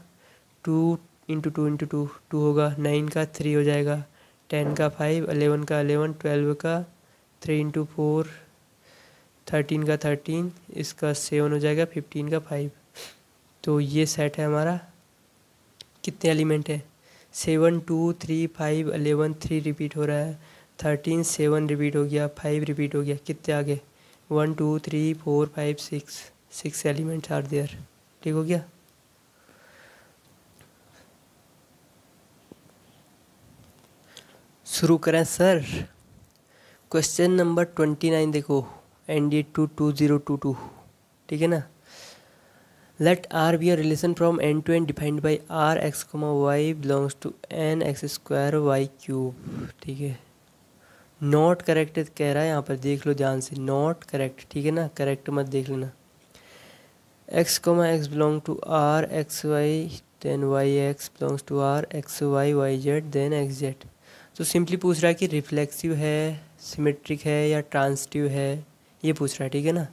2 × 2 × 2 2 होगा, 9 का 3 हो जाएगा, 10 का 5, 11 का 11, 12 का 3 × 4, 13 का 13, इसका 7 हो जाएगा, 15 का 5। तो ये सेट है हमारा, कितने एलिमेंट है 7, 2, 3, 5, 11, 3 रिपीट हो रहा है, 13, 7 रिपीट हो गया, 5 रिपीट हो गया, कितने आगे 1, 2, 3, 4, 5, 6 एलिमेंट्स आर देयर, ठीक हो गया। शुरू करें सर। क्वेश्चन नंबर 29 देखो, ND 2022, ठीक है ना। Let R be a relation from N to N defined by R X Y belongs to N x² y³, ठीक है। नॉट करेक्ट कह रहा है यहाँ पर, देख लो ध्यान से, नॉट करेक्ट, ठीक है ना, करेक्ट मत देख लेना। X comma X belong to R X Y then Y X belongs to R X Y Y Z then X Z. तो सिंपली पूछ रहा है कि रिफ्लेक्सिव है, सिमेट्रिक है या ट्रांजिटिव है, ये पूछ रहा है, ठीक है ना।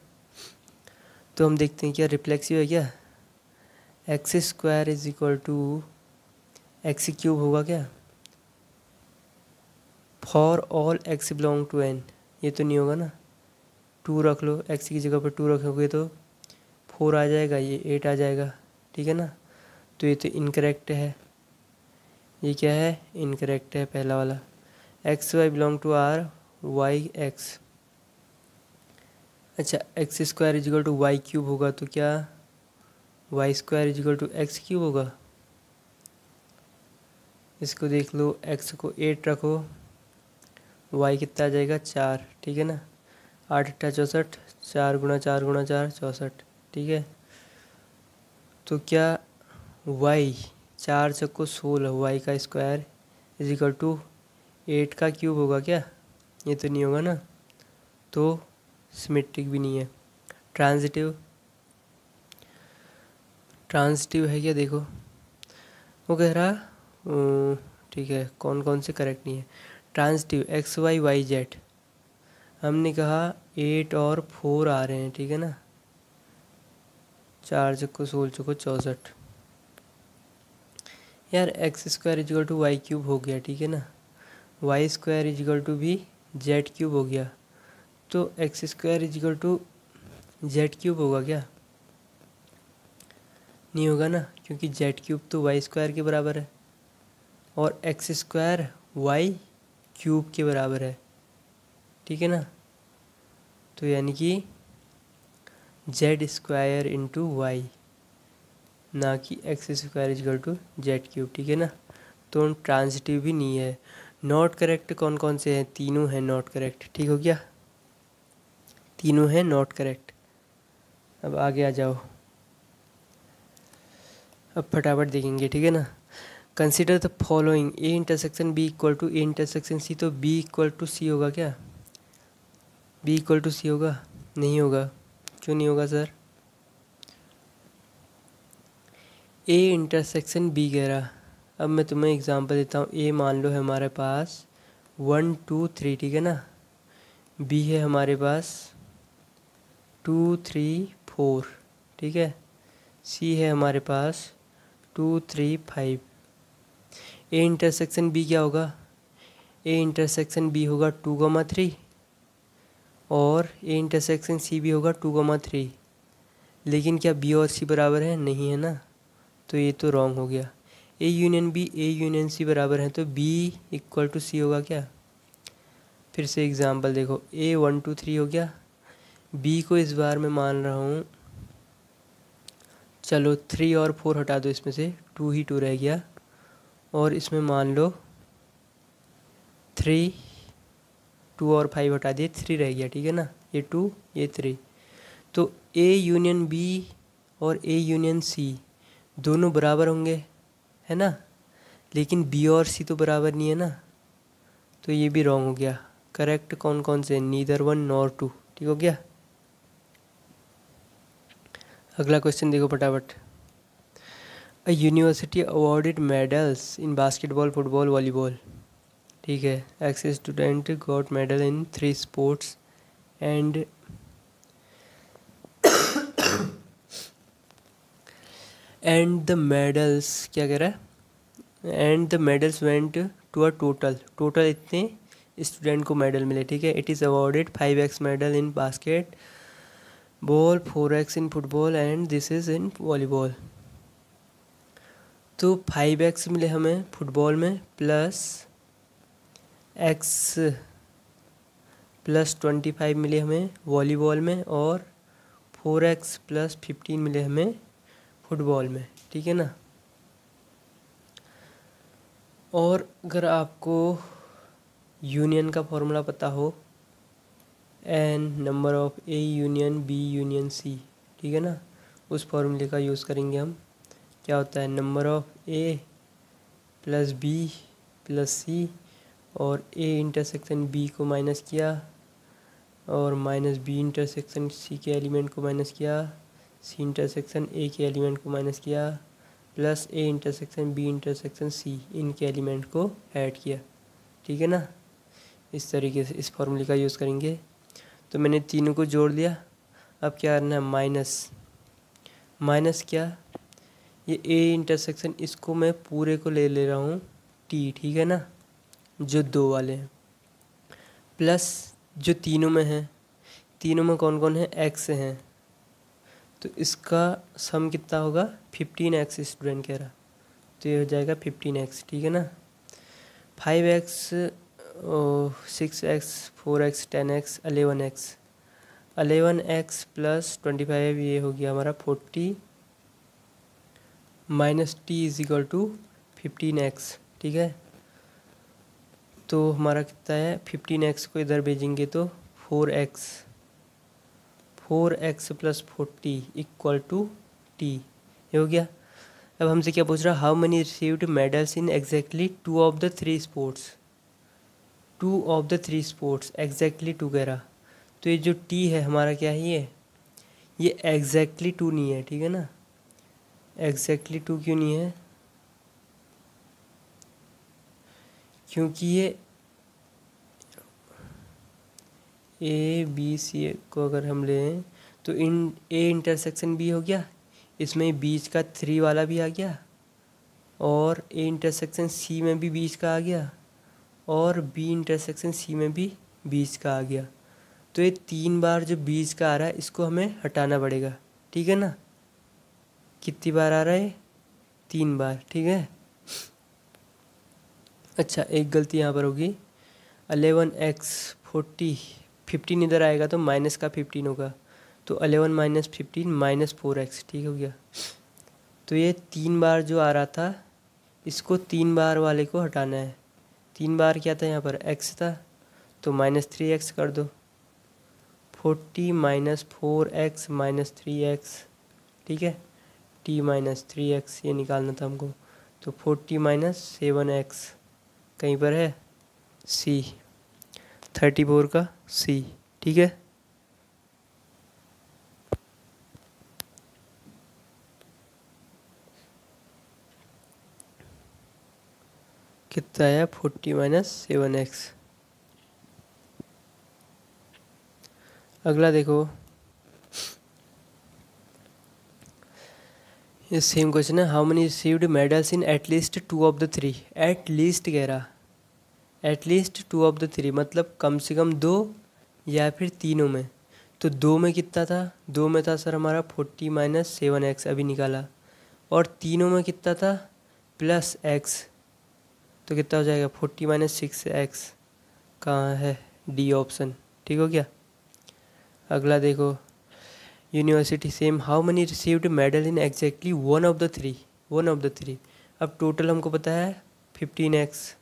तो हम देखते हैं क्या रिफ्लेक्सिव है क्या। X square is equal to x cube होगा क्या, for all X belong to N, ये तो नहीं होगा ना। टू रख लो, एक्स की जगह पर टू रखोगे तो 4 आ जाएगा, ये 8 आ जाएगा, ठीक है ना। तो ये तो इनकरेक्ट है, ये क्या है, इनकरेक्ट है पहला वाला। X y belong to R y x, अच्छा x square equal to Y cube होगा तो क्या y square equal to x cube होगा। इसको देख लो, एक्स को 8 रखो, वाई कितना आ जाएगा 4, ठीक है ना। 8 अट्ठा 64, 4 गुणा 4 गुणा 4 64, ठीक है। तो क्या वाई 4 चक्को 16, वाई का स्क्वायर इजिकल टू 8 का क्यूब होगा क्या, ये तो नहीं होगा ना। तो सिमेट्रिक भी नहीं है। ट्रांजिटिव, ट्रांजिटिव है क्या, देखो वो कह रहा ठीक है कौन कौन से करेक्ट नहीं है। Transitive X Y Y Z, हमने कहा 8 और 4 आ रहे हैं, ठीक है ना। 4 चक्को 16 चक्को 64, यार X square equal to Y cube हो गया, ठीक है ना। वाई स्क्वायर इजिकल टू भी जेड क्यूब हो गया, तो X square equal to Z cube होगा क्या, नहीं होगा ना, क्योंकि जेड क्यूब तो वाई स्क्वायर के बराबर है और एक्स स्क्वायर वाई क्यूब के बराबर है, ठीक है ना। तो यानी कि जेड स्क्वायर इंटू वाई, ना कि X square equal to Z cube, ठीक है ना। तो ट्रांजिटिव भी नहीं है। नॉट करेक्ट कौन कौन से हैं, तीनों हैं नॉट करेक्ट, ठीक हो गया, तीनों हैं नॉट करेक्ट। अब आगे आ जाओ, अब फटाफट देखेंगे, ठीक है ना। Consider the following, A intersection B equal to A intersection C, तो बी इक्वल टू सी होगा क्या, बी इक्वल टू सी होगा, नहीं होगा, क्यों नहीं होगा सर। ए इंटरसेक्शन बी कह रहा, अब मैं तुम्हें एग्जांपल देता हूँ। ए मान लो है हमारे पास 1 2 3, ठीक है ना। बी है हमारे पास 2 3 4, ठीक है। सी है हमारे पास 2 3 5। ए इंटरसेक्शन बी क्या होगा, ए इंटरसेक्शन बी होगा 2,3 और ए इंटरसेक्शन सी भी होगा 2,3। लेकिन क्या बी और सी बराबर है, नहीं है ना, तो ये तो रॉन्ग हो गया। A union B A union C बराबर है, तो बी इक्वल टू सी होगा क्या। फिर से एग्जांपल देखो, ए 1 2 3 हो गया, बी को इस बार मैं मान रहा हूँ, चलो 3 और 4 हटा दो, इसमें से 2 ही 2 रह गया, और इसमें मान लो 3 2 और 5 हटा दिए, 3 रह गया, ठीक है ना। ये 2 ये 3, तो ए यूनियन बी और ए यूनियन सी दोनों बराबर होंगे, है ना। लेकिन बी और सी तो बराबर नहीं है ना, तो ये भी रॉन्ग हो गया। करेक्ट कौन कौन से, नीदर 1 नॉर 2, ठीक हो गया। अगला क्वेश्चन देखो फटाफट। A university awarded medals in basketball football volleyball, ठीक है। X student got medal in 3 sports and the medals, क्या कह रहा है, and the medals went to a total इतने स्टूडेंट को मेडल मिले, ठीक है। It is awarded 5x medal in basketball, 4x in football and this is in volleyball. तो 5x मिले हमें फुटबॉल में, x प्लस 25 मिले हमें वॉलीबॉल में, और 4x प्लस 15 मिले हमें फुटबॉल में, ठीक है ना। और अगर आपको यूनियन का फॉर्मूला पता हो, N number of A union B union C, ठीक है ना, उस फॉर्मूले का यूज़ करेंगे हम। क्या होता है, number of A plus B plus C, और ए इंटरसेक्शन बी को माइनस किया और माइनस बी इंटरसेक्शन सी के एलिमेंट को माइनस किया, सी इंटरसेक्शन ए के एलिमेंट को माइनस किया, plus A intersection B intersection C इनके एलिमेंट को ऐड किया। ठीक है ना, इस तरीके से इस फॉर्मूले का यूज़ करेंगे। तो मैंने तीनों को जोड़ लिया। अब क्या करना है, माइनस माइनस क्या, ये ए इंटरसेक्शन इसको मैं पूरे को ले रहा हूँ टी, ठीक है ना, जो दो वाले हैं, प्लस जो तीनों में हैं, तीनों में कौन कौन है, एक्स हैं, तो इसका सम कितना होगा 15x स्टूडेंट कह रहा, तो ये हो जाएगा 15x। ठीक है ना, 5x 6x 4x 10x 11x plus 25 ये हो गया हमारा 40 minus T is equal to 15x। ठीक है, तो हमारा कितना है, 15x को इधर भेजेंगे तो 4x plus 40 equal to T, ये हो गया। अब हमसे क्या पूछ रहा, how many received medals in exactly 2 of the 3 sports, 2 of the 3 sports, exactly 2 कह रहा। तो ये जो टी है हमारा क्या है, ये एग्जैक्टली 2 नहीं है। ठीक है ना, एग्जैक्टली 2 क्यों नहीं है, क्योंकि ये ए बी सी को अगर हम लें तो इन ए इंटरसेक्शन बी हो गया, इसमें बीच का 3 वाला भी आ गया, और ए इंटरसेक्शन सी में भी बीच का आ गया, और बी इंटरसेक्शन सी में भी बीच का आ गया। तो ये 3 बार जो बीच का आ रहा है इसको हमें हटाना पड़ेगा। ठीक है ना, कितनी बार आ रहा है, 3 बार। ठीक है, अच्छा एक गलती यहाँ पर होगी, 11x 40 15 इधर आएगा तो माइनस का 15 होगा, तो 11 माइनस 15 माइनस 4x। ठीक हो गया, तो ये 3 बार जो आ रहा था इसको 3 बार वाले को हटाना है। 3 बार क्या था यहाँ पर, x था, तो माइनस 3x कर दो, 40 माइनस 4x माइनस 3x। ठीक है, t माइनस 3x ये निकालना था हमको, तो 40 माइनस 7x कहीं पर है c, 34 का c। ठीक है, कितना आया 40 माइनस 7x। अगला देखो, ये सेम क्वेश्चन है, how money received medals in at least 2 of the 3। At least कह रहा, एटलीस्ट 2 ऑफ द 3 मतलब कम से कम 2 या फिर तीनों में। तो 2 में कितना था, 2 में था सर हमारा 40 माइनस 7x अभी निकाला, और तीनों में कितना था प्लस x, तो कितना हो जाएगा 40 माइनस 6x, कहाँ है डी ऑप्शन। ठीक हो गया, अगला देखो, university same, how many received medal in exactly 1 of the 3, 1 of the 3। अब टोटल हमको पता है 15x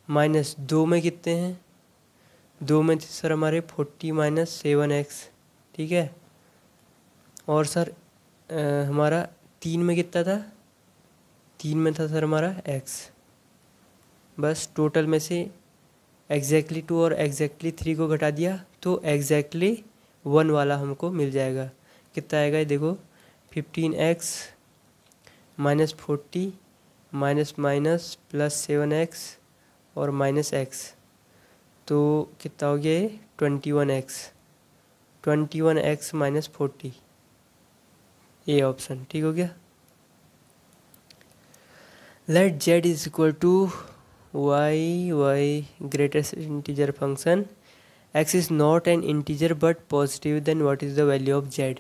माइनस 2 में कितने हैं, 2 में सर हमारे 40 माइनस 7x। ठीक है, और सर हमारा 3 में कितना था, 3 में था सर हमारा x। बस टोटल में से एग्जैक्टली 2 और एग्जैक्टली 3 को घटा दिया तो एग्जैक्टली 1 वाला हमको मिल जाएगा। कितना आएगा ये देखो, 15x minus 40 minus minus plus 7x और माइनस x, तो कितना हो गया ये 21x, 21x minus 40, A option. ठीक हो गया, let z is equal to y greatest integer function, x is not an integer but positive, then what is the value of z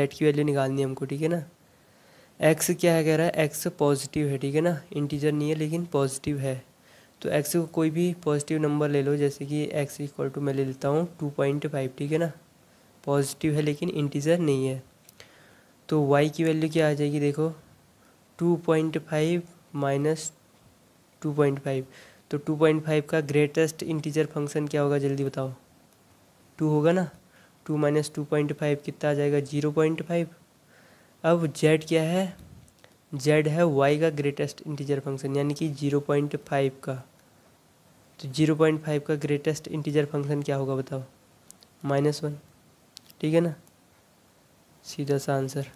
की वैल्यू निकालनी है हमको। ठीक है ना, x क्या है, कह रहा है x पॉजिटिव है। ठीक है ना, इंटीजर नहीं है लेकिन पॉजिटिव है, तो x को कोई भी पॉजिटिव नंबर ले लो, जैसे कि x इक्वल टू मैं ले लेता हूँ 2.5। ठीक है ना, पॉजिटिव है लेकिन इंटीजर नहीं है, तो y की वैल्यू क्या आ जाएगी देखो, 2.5 माइनस 2.5, तो 2.5 का ग्रेटेस्ट इंटीजर फंक्शन क्या होगा जल्दी बताओ, 2 होगा ना, 2 माइनस 2.5 कितना आ जाएगा 0.5। अब z क्या है, z है y का ग्रेटेस्ट इंटीजर फंक्शन यानी कि 0.5 का, तो 0.5 का ग्रेटेस्ट इंटीजर फंक्शन क्या होगा बताओ, -1। ठीक है ना, सीधा सा आंसर।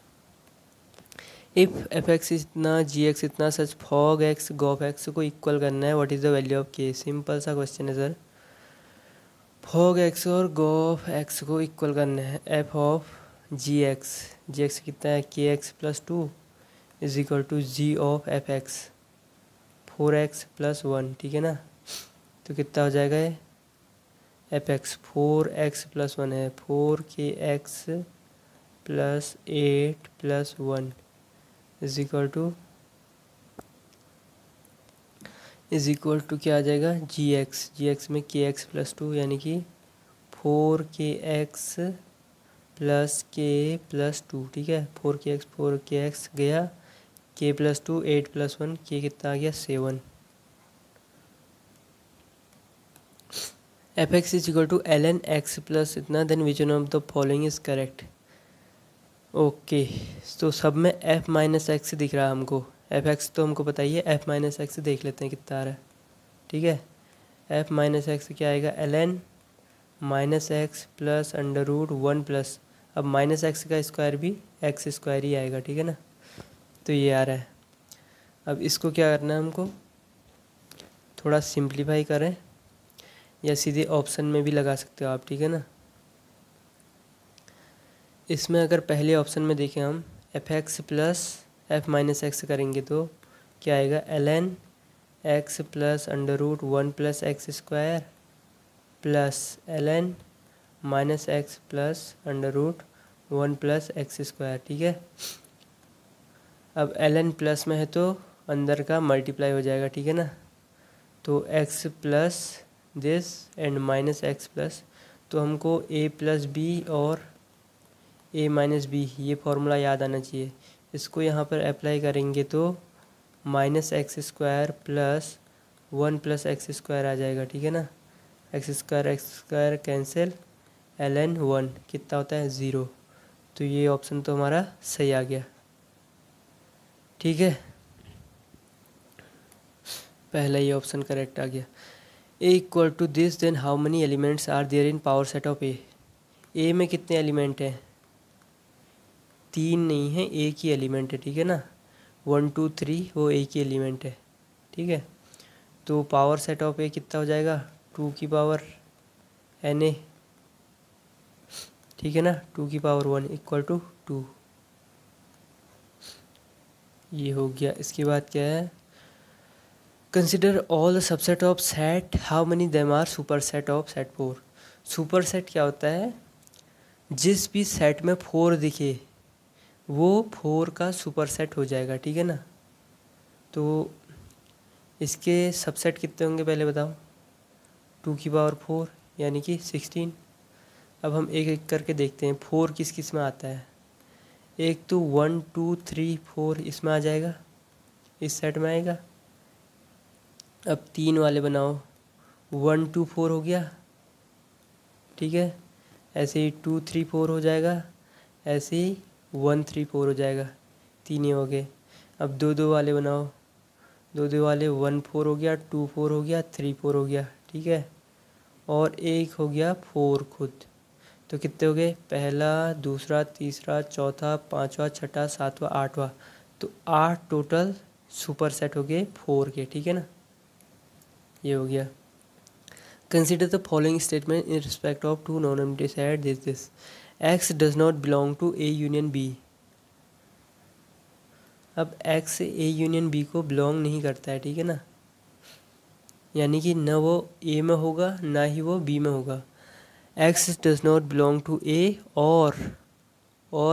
इफ़ एफ एक्स इतना जी एक्स इतना such fog X gof X को इक्वल करना है, what is the value of K. Simple सा क्वेश्चन है सर। फॉग एक्स और गॉफ एक्स को इक्वल करना है, एफ ऑफ जी एक्स कितना है, K X plus two is equal to G of F X 4x plus 1, ठीक है ना। तो कितना हो जाएगा ये, एफ एक्स 4x प्लस 1 है, 4kx plus 8 plus 1 is equal to क्या आ जाएगा, जी एक्स में के एक्स प्लस 2 यानी कि 4kx प्लस के प्लस 2, ठीक है। 4kx गया, के प्लस 2 8 प्लस 1, के कितना आ गया 7। F x is equal to l N x plus इतना, then which one of the following is correct. Okay, तो सब में एफ माइनस एक्स दिख रहा है हमको। एफ एक्स तो हमको पता ही है, एफ माइनस एक्स देख लेते हैं कितना आ रहा है, ठीक है। एफ माइनस एक्स क्या आएगा, L N minus x plus under root 1 plus, अब माइनस एक्स का स्क्वायर भी एक्स स्क्वायर ही आएगा, ठीक है ना। तो ये आ रहा है। अब इसको क्या करना है हमको, थोड़ा सिंप्लीफाई करें या सीधे ऑप्शन में भी लगा सकते हो आप, ठीक है ना। इसमें अगर पहले ऑप्शन में देखें हम, F X plus F minus X करेंगे तो क्या आएगा, L N x plus under root 1 plus x square plus L N minus x plus under root 1 plus x square, ठीक है। अब एल एन प्लस में है तो अंदर का मल्टीप्लाई हो जाएगा, ठीक है ना। तो x plus this and minus x plus, तो हमको ए प्लस बी और ए माइनस बी ये फॉर्मूला याद आना चाहिए। इसको यहाँ पर अप्लाई करेंगे तो minus x square plus x square आ जाएगा, ठीक है ना। X square cancel, l n 1 कितना होता है 0। तो ये ऑप्शन तो हमारा सही आ गया, ठीक है। पहला ये ऑप्शन करेक्ट आ गया। A equal to this, then how many elements are there in power set of A. A में कितने एलिमेंट हैं, 3 नहीं है, एक ही एलिमेंट है, ठीक है ना। 1 2 3 वो एक ही एलिमेंट है, ठीक है। तो पावर सेट ऑफ ए कितना हो जाएगा, 2 की पावर एन ए, ठीक है ना। 2 की पावर 1 इक्वल टू 2, ये हो गया। इसके बाद क्या है, consider all the subset of set, how many them are super set of set 4। Super set क्या होता है, जिस भी सेट में 4 दिखे वो 4 का सुपर सेट हो जाएगा, ठीक है ना। तो इसके सबसेट कितने होंगे पहले बताओ, 2 की पावर 4 यानी कि 16। अब हम एक एक करके देखते हैं 4 किस किस में आता है। एक तो 1 2 3 4 इसमें आ जाएगा, इस सेट में आएगा। अब 3 वाले बनाओ, 1 2 4 हो गया, ठीक है। ऐसे ही 2 3 4 हो जाएगा, ऐसे ही 1 3 4 हो जाएगा, 3 ही हो गए। अब 2 2 वाले बनाओ, 2 2 वाले 1 4 हो गया, 2 4 हो गया, 3 4 हो गया, ठीक है। और एक हो गया 4 खुद। तो कितने हो गए, पहला दूसरा तीसरा चौथा पांचवा छठा सातवां आठवां, तो 8 टोटल सुपर सेट हो गए 4 के, ठीक है ना। ये हो गया। Consider the following statement in respect of 2 non empty set this X does not belong to A union B. अब एक्स ए यूनियन बी को बिलोंग नहीं करता है, ठीक है ना। यानी कि न वो ए में होगा ना ही वो बी में होगा। X does not belong to A, और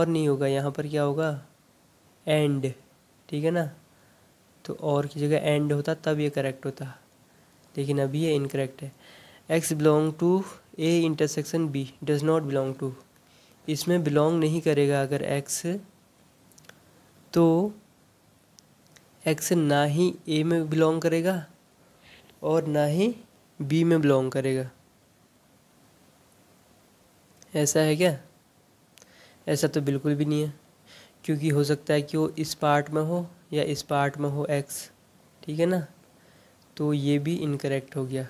नहीं होगा, यहाँ पर क्या होगा, एंड, ठीक है ना। तो और की जगह एंड होता तब ये करेक्ट होता, लेकिन अभी ये इनकरेक्ट है। X belong to A intersection B does not belong to, इसमें बिलोंग नहीं करेगा अगर एक्स, तो एक्स ना ही ए में बिलोंग करेगा और ना ही बी में बिलोंग करेगा। ऐसा है क्या, ऐसा तो बिल्कुल भी नहीं है, क्योंकि हो सकता है कि वो इस पार्ट में हो या इस पार्ट में हो एक्स, ठीक है ना। तो ये भी इनकरेक्ट हो गया।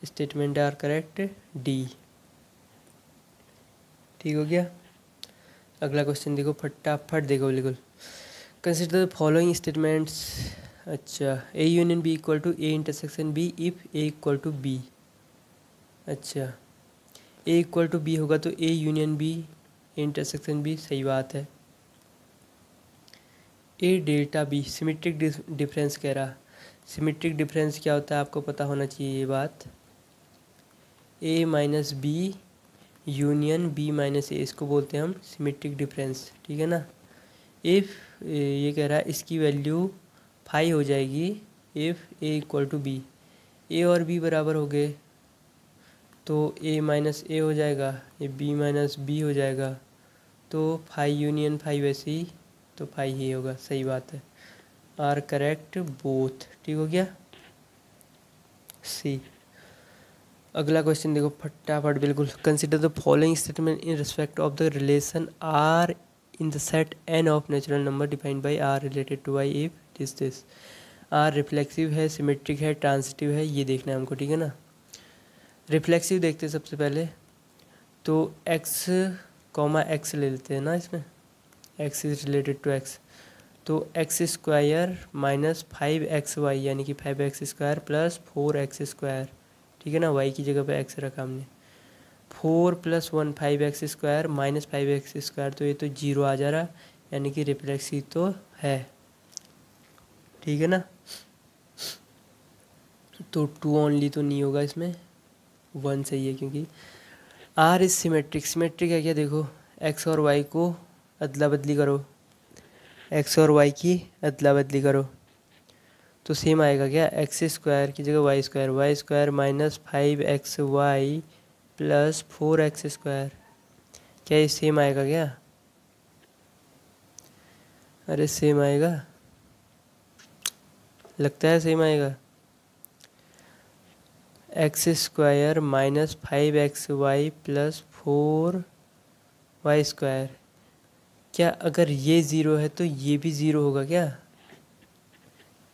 स्टेटमेंट आर करेक्ट, डी, ठीक हो गया। अगला क्वेश्चन देखो, फटाफट देखो बिल्कुल। Consider the following statements. अच्छा, A union B equal to A intersection B if A equal to B. अच्छा, ए इक्वल टू बी होगा तो A union B, A intersection B, सही बात है। A delta B symmetric difference कह रहा। सिमेट्रिक डिफरेंस क्या होता है आपको पता होना चाहिए ये बात। A minus B union B minus A, इसको बोलते हैं हम सिमेट्रिक डिफरेंस, ठीक है ना। इफ़ ये कह रहा है इसकी वैल्यू 5 हो जाएगी if A equal to B. A और बी बराबर हो गए तो ए माइनस ए हो जाएगा, ये बी माइनस बी हो जाएगा, तो 5 यूनियन 5 वैसे ही, तो 5 ही होगा, सही बात है। आर करेक्ट बोथ, ठीक हो गया। सी। अगला क्वेश्चन देखो फटाफट बिल्कुल। Consider the following statement in respect of the relation R in the set N of natural number defined by R related to Y if this. R reflexive है, सिमेट्रिक है, ट्रांसिटिव है, ये देखना है हमको, ठीक है ना। रिफ्लेक्सिव देखते हैं सबसे पहले, तो x कॉमा एक्स ले लेते हैं ना इसमें, x इज रिलेटेड टू x, तो एक्स स्क्वायर माइनस 5xy यानी कि 5x square plus 4x square, ठीक है ना। y की जगह पे x रखा हमने। 4 + 1 5x square minus 5x square, तो ये तो 0 आ जा रहा, यानी कि रिफ्लेक्सिव तो है, ठीक है ना। तो 2 ओनली तो नहीं होगा इसमें, 1 सही है, क्योंकि आर इज सिमेट्रिक। सिमेट्रिक है क्या, देखो x और y को अदला बदली करो, x और y की अदला बदली करो तो सेम आएगा क्या, एक्स स्क्वायर की जगह Y square minus 5xy plus 4x square, क्या ये सेम आएगा क्या। अरे सेम आएगा, लगता है सेम आएगा। X square minus 5xy plus 4y square, क्या अगर ये ज़ीरो है तो ये भी ज़ीरो होगा क्या,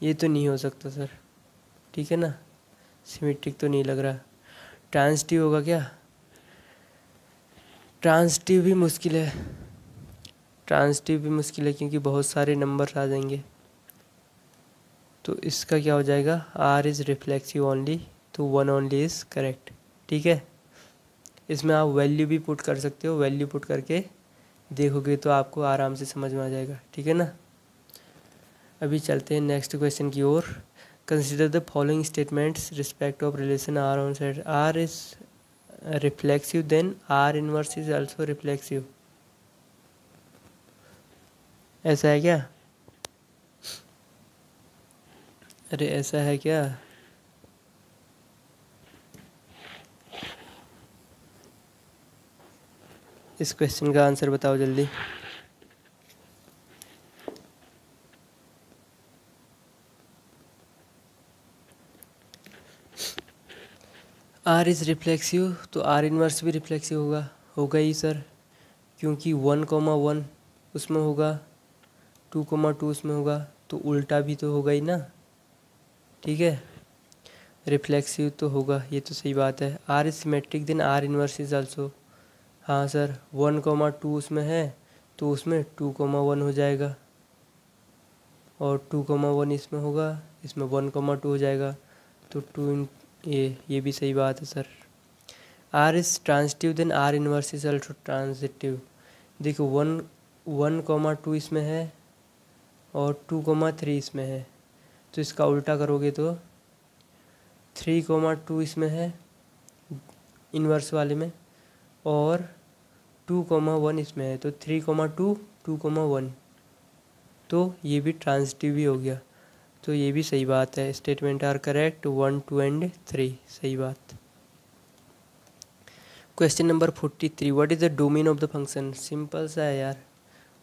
ये तो नहीं हो सकता सर, ठीक है ना, सिमेट्रिक तो नहीं लग रहा। ट्रांसिटिव होगा क्या, ट्रांसिटिव भी मुश्किल है, ट्रांसिटिव भी मुश्किल है क्योंकि बहुत सारे नंबर्स आ जाएंगे। तो इसका क्या हो जाएगा, आर इज़ रिफ्लेक्सिव ओनली, तो 1 ओनली इज़ करेक्ट, ठीक है। इसमें आप वैल्यू भी पुट कर सकते हो, वैल्यू पुट करके देखोगे तो आपको आराम से समझ में आ जाएगा, ठीक है ना। अभी चलते हैं नेक्स्ट क्वेश्चन की ओर। Consider the following statements respect of relation R on set. R is reflexive then R inverse is also reflexive, ऐसा है क्या, अरे ऐसा है क्या। इस क्वेश्चन का आंसर बताओ जल्दी। आर इज़ रिफ्लेक्सिव तो आर इनवर्स भी रिफ्लेक्सिव होगा ही सर, क्योंकि 1,1 उसमें होगा, 2,2 उसमें होगा, तो उल्टा भी तो होगा ही ना, ठीक है। रिफ्लेक्सिव तो होगा, ये तो सही बात है। R is symmetric then R inverse is also, हाँ सर 1,2 उसमें है तो उसमें 2,1 हो जाएगा, और 2,1 इसमें होगा, इसमें 1,2 हो जाएगा, तो 2 ये भी सही बात है sir. R is transitive then R inverse is also transitive. देखो 1,2 इसमें है और 2,3 इसमें है, तो इसका उल्टा करोगे तो 3,2 इसमें है इनवर्स वाले में, और 2,1 इसमें है, तो 3,2 2,1, तो ये भी ट्रांसिटिव भी हो गया, तो ये भी सही बात है। स्टेटमेंट आर करेक्ट 1, 2 एंड 3, सही बात। Question number 43, what is the domain of the function. Simple सा है यार,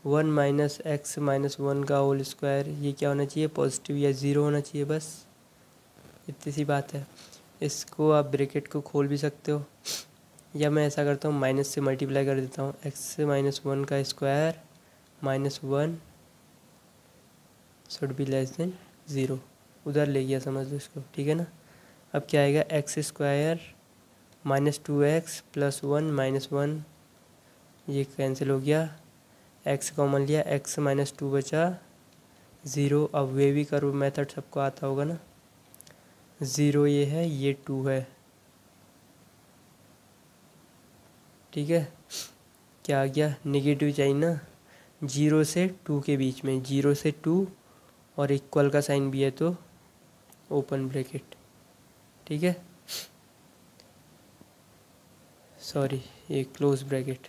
1 माइनस एक्स माइनस 1 का होल स्क्वायर, ये क्या होना चाहिए, पॉजिटिव या ज़ीरो होना चाहिए, बस इतनी सी बात है। इसको आप ब्रैकेट को खोल भी सकते हो, या मैं ऐसा करता हूँ माइनस से मल्टीप्लाई कर देता हूँ, एक्स माइनस 1 का square minus 1 should be less than 0, उधर ले गया समझ लो इसको, ठीक है ना। अब क्या आएगा, x square minus 2x plus 1 minus 1, ये कैंसिल हो गया, एक्स कॉमन लिया, एक्स माइनस 2 बचा, ज़ीरो। अब वे भी कर्व मेथड सबको आता होगा ना। ज़ीरो ये है, ये 2 है, ठीक है। क्या आ गया, नेगेटिव चाहिए ना, 0 से 2 के बीच में, 0 से 2 और इक्वल का साइन भी है तो ओपन ब्रैकेट, ठीक है, सॉरी ये क्लोज ब्रैकेट।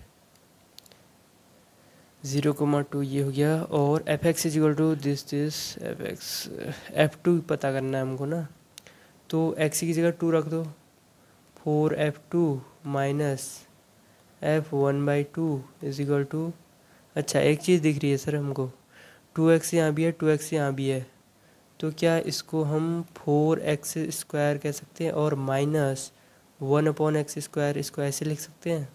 0,2 ये हो गया। और f x is equal to this f x, F2 पता करना है हमको ना, तो एक्स की जगह 2 रख दो, 4F2 minus F1/2 is equal to, अच्छा एक चीज़ दिख रही है सर हमको, 2x यहाँ भी है, 2x यहाँ भी है, तो क्या इसको हम 4x² कह सकते हैं और माइनस 1/x², इसको ऐसे लिख सकते हैं।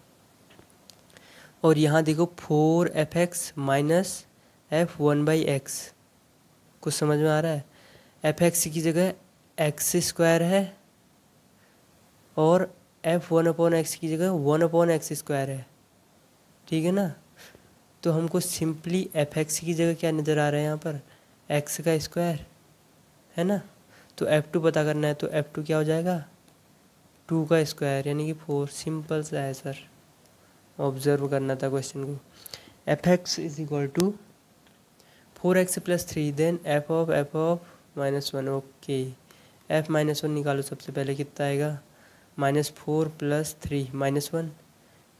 और यहाँ देखो 4f(x) माइनस F1/x, कुछ समझ में आ रहा है। f(x) की जगह x² है और F1/x की जगह 1/x² है, ठीक है ना। तो हमको सिंपली f(x) की जगह क्या नज़र आ रहा है यहाँ पर, x का स्क्वायर है ना। तो F2 पता करना है, तो F2 क्या हो जाएगा, 2 का स्क्वायर यानी कि 4। सिंपल सा है सर, ऑब्जर्व करना था क्वेश्चन को। f(x) is equal to 4x + 3 then f of -1। Okay, f -1 निकालो सबसे पहले, कितना आएगा, -4 + 3 -1,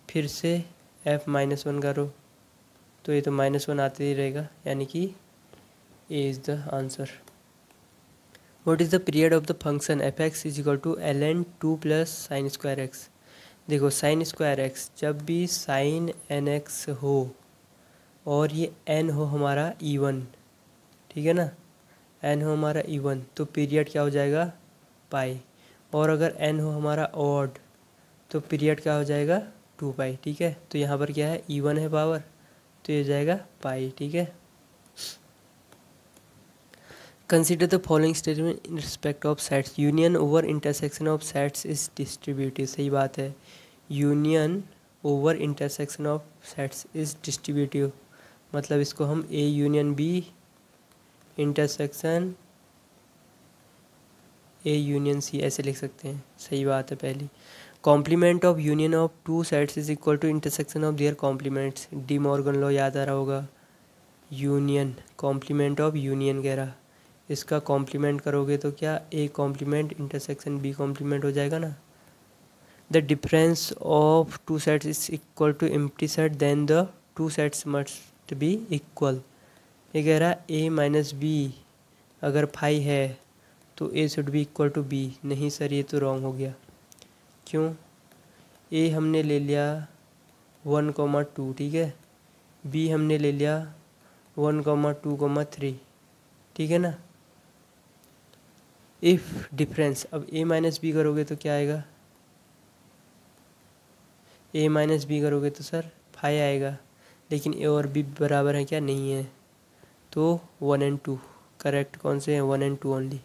फिर से f -1 करो तो ये तो -1 आते ही रहेगा, यानी कि A is the answer. What is the period of the function f(x) is equal to ln 2 + sin² x। देखो sin² x, जब भी sin nx हो और ये n हो हमारा even, ठीक है ना, n हो हमारा even, तो पीरियड क्या हो जाएगा, पाई। और अगर n हो हमारा ऑड तो पीरियड क्या हो जाएगा, 2 पाई, ठीक है। तो यहाँ पर क्या है, even है पावर, तो ये जाएगा पाई, ठीक है। Consider the following statement in respect of sets, union over intersection of sets is distributive. सही बात है, union over intersection of sets is distributive, मतलब इसको हम A union B intersection A union C ऐसे लिख सकते हैं। सही बात है पहली। Complement of union of 2 sets is equal to intersection of their complements, De Morgan law याद आ रहा होगा। यूनियन, कॉम्प्लीमेंट ऑफ यूनियन कह रहा, इसका कॉम्प्लीमेंट करोगे तो क्या A complement intersection B complement हो जाएगा ना। The difference of 2 sets is equal to empty set, then the 2 sets must be equal. ये कह रहा A - B अगर फाई है तो A should be equal to B। नहीं सर, ये तो रॉन्ग हो गया। क्यों, A हमने ले लिया 1,2, ठीक है, B हमने ले लिया 1,2,3, ठीक है ना। इफ़ डिफरेंस, अब A - B करोगे तो क्या आएगा, A - B करोगे तो सर 5 आएगा, लेकिन A और B बराबर है क्या, नहीं है, तो 1 और 2 करेक्ट कौन से हैं, 1 और 2 only.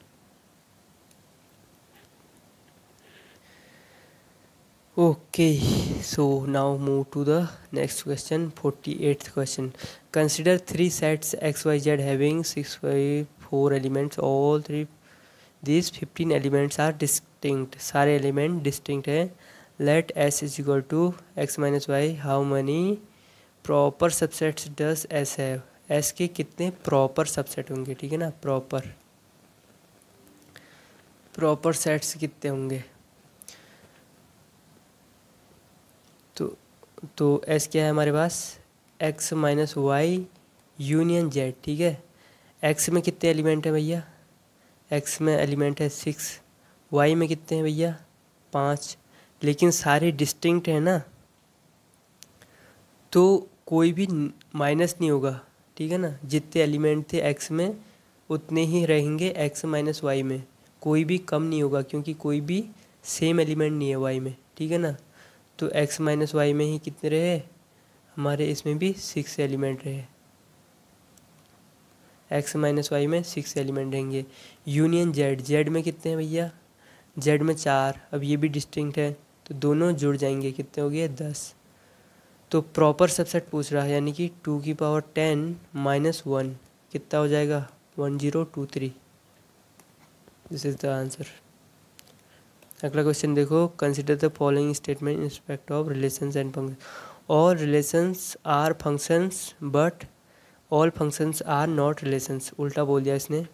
Okay, so now move to the next question, 48th question. Consider 3 sets XYZ having 64 elements. All these 15 elements are distinct. सारे एलिमेंट डिस्टिंक्ट हैं. Let S is equal to x minus y. How many proper subsets does S have? S के कितने प्रॉपर सबसेट होंगे, ठीक है ना, प्रॉपर सेट्स कितने होंगे। तो S क्या है हमारे पास, x - y यूनियन z, ठीक है। x में कितने एलिमेंट हैं भैया, x में एलिमेंट है 6, y में कितने हैं भैया 5, लेकिन सारे डिस्टिंक्ट हैं ना, तो कोई भी माइनस नहीं होगा, ठीक है ना। जितने एलिमेंट थे x में उतने ही रहेंगे x - y में, कोई भी कम नहीं होगा, क्योंकि कोई भी सेम एलिमेंट नहीं है y में, ठीक है ना। तो x - y में ही कितने रहे हमारे, इसमें भी 6 एलिमेंट रहे, x - y में 6 एलिमेंट रहेंगे। यूनियन z में कितने हैं भैया, z में 4, अब ये भी डिस्टिंक्ट है तो दोनों जुड़ जाएंगे, कितने हो गए 10। तो प्रॉपर सबसेट पूछ रहा है, यानी कि 2 की पावर 10 - 1 कितना हो जाएगा 1023। This is the answer. अगला क्वेश्चन देखो, consider the following statement in respect of relations and function. All relations are functions but all functions are not relations. उल्टा बोल दिया इसने,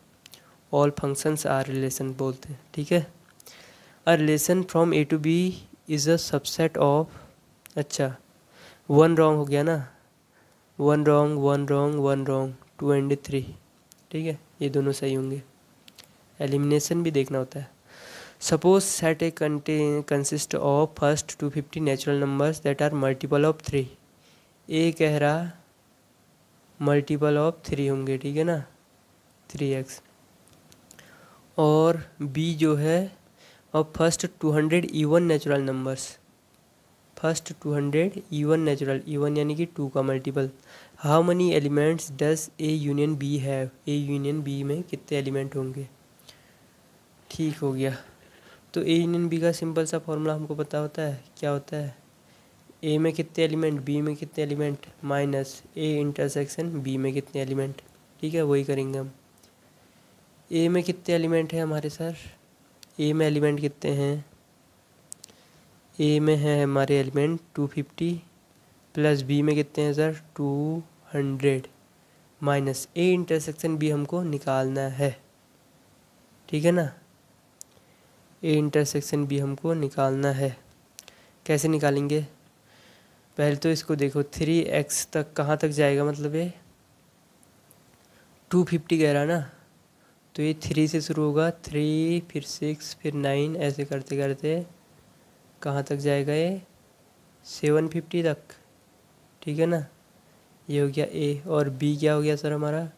ऑल फंक्शंस आर रिलेशन बोलते हैं, ठीक है। A relation from A to B is a subset of, अच्छा वन रॉन्ग हो गया ना, one wrong one wrong one wrong 2 and 3, ठीक है, ये दोनों सही होंगे। एलिमिनेशन भी देखना होता है। Suppose set A consist of first 250 natural numbers that are multiple of 3। A कह रहा मल्टीपल ऑफ 3 होंगे, ठीक है ना, 3x। और बी जो है और first 200 even natural numbers, first 200 even natural, even यानी कि 2 का multiple. How many elements does A union B have. A union B में कितने एलिमेंट होंगे, ठीक हो गया। तो ए यूनियन बी का सिंपल सा फॉर्मूला हमको पता होता है, क्या होता है, ए में कितने एलिमेंट, बी में कितने element, minus A intersection B में कितने एलिमेंट, ठीक है, वही करेंगे हम। ए में कितने एलिमेंट हैं हमारे सर, ए में एलिमेंट कितने हैं, ए में है हमारे एलिमेंट 250 प्लस बी में कितने हैं sir 200 minus A intersection B हमको निकालना है, ठीक है ना। ए इंटरसेक्शन बी हमको निकालना है, कैसे निकालेंगे, पहले तो इसको देखो 3x तक कहाँ तक जाएगा, मतलब ये 250 कह रहा ना, तो ये 3 से शुरू होगा, 3 फिर 6 फिर 9 ऐसे करते करते कहाँ तक जाएगा ये 750 तक, ठीक है ना। ये हो गया ए। और बी क्या हो गया सर हमारा,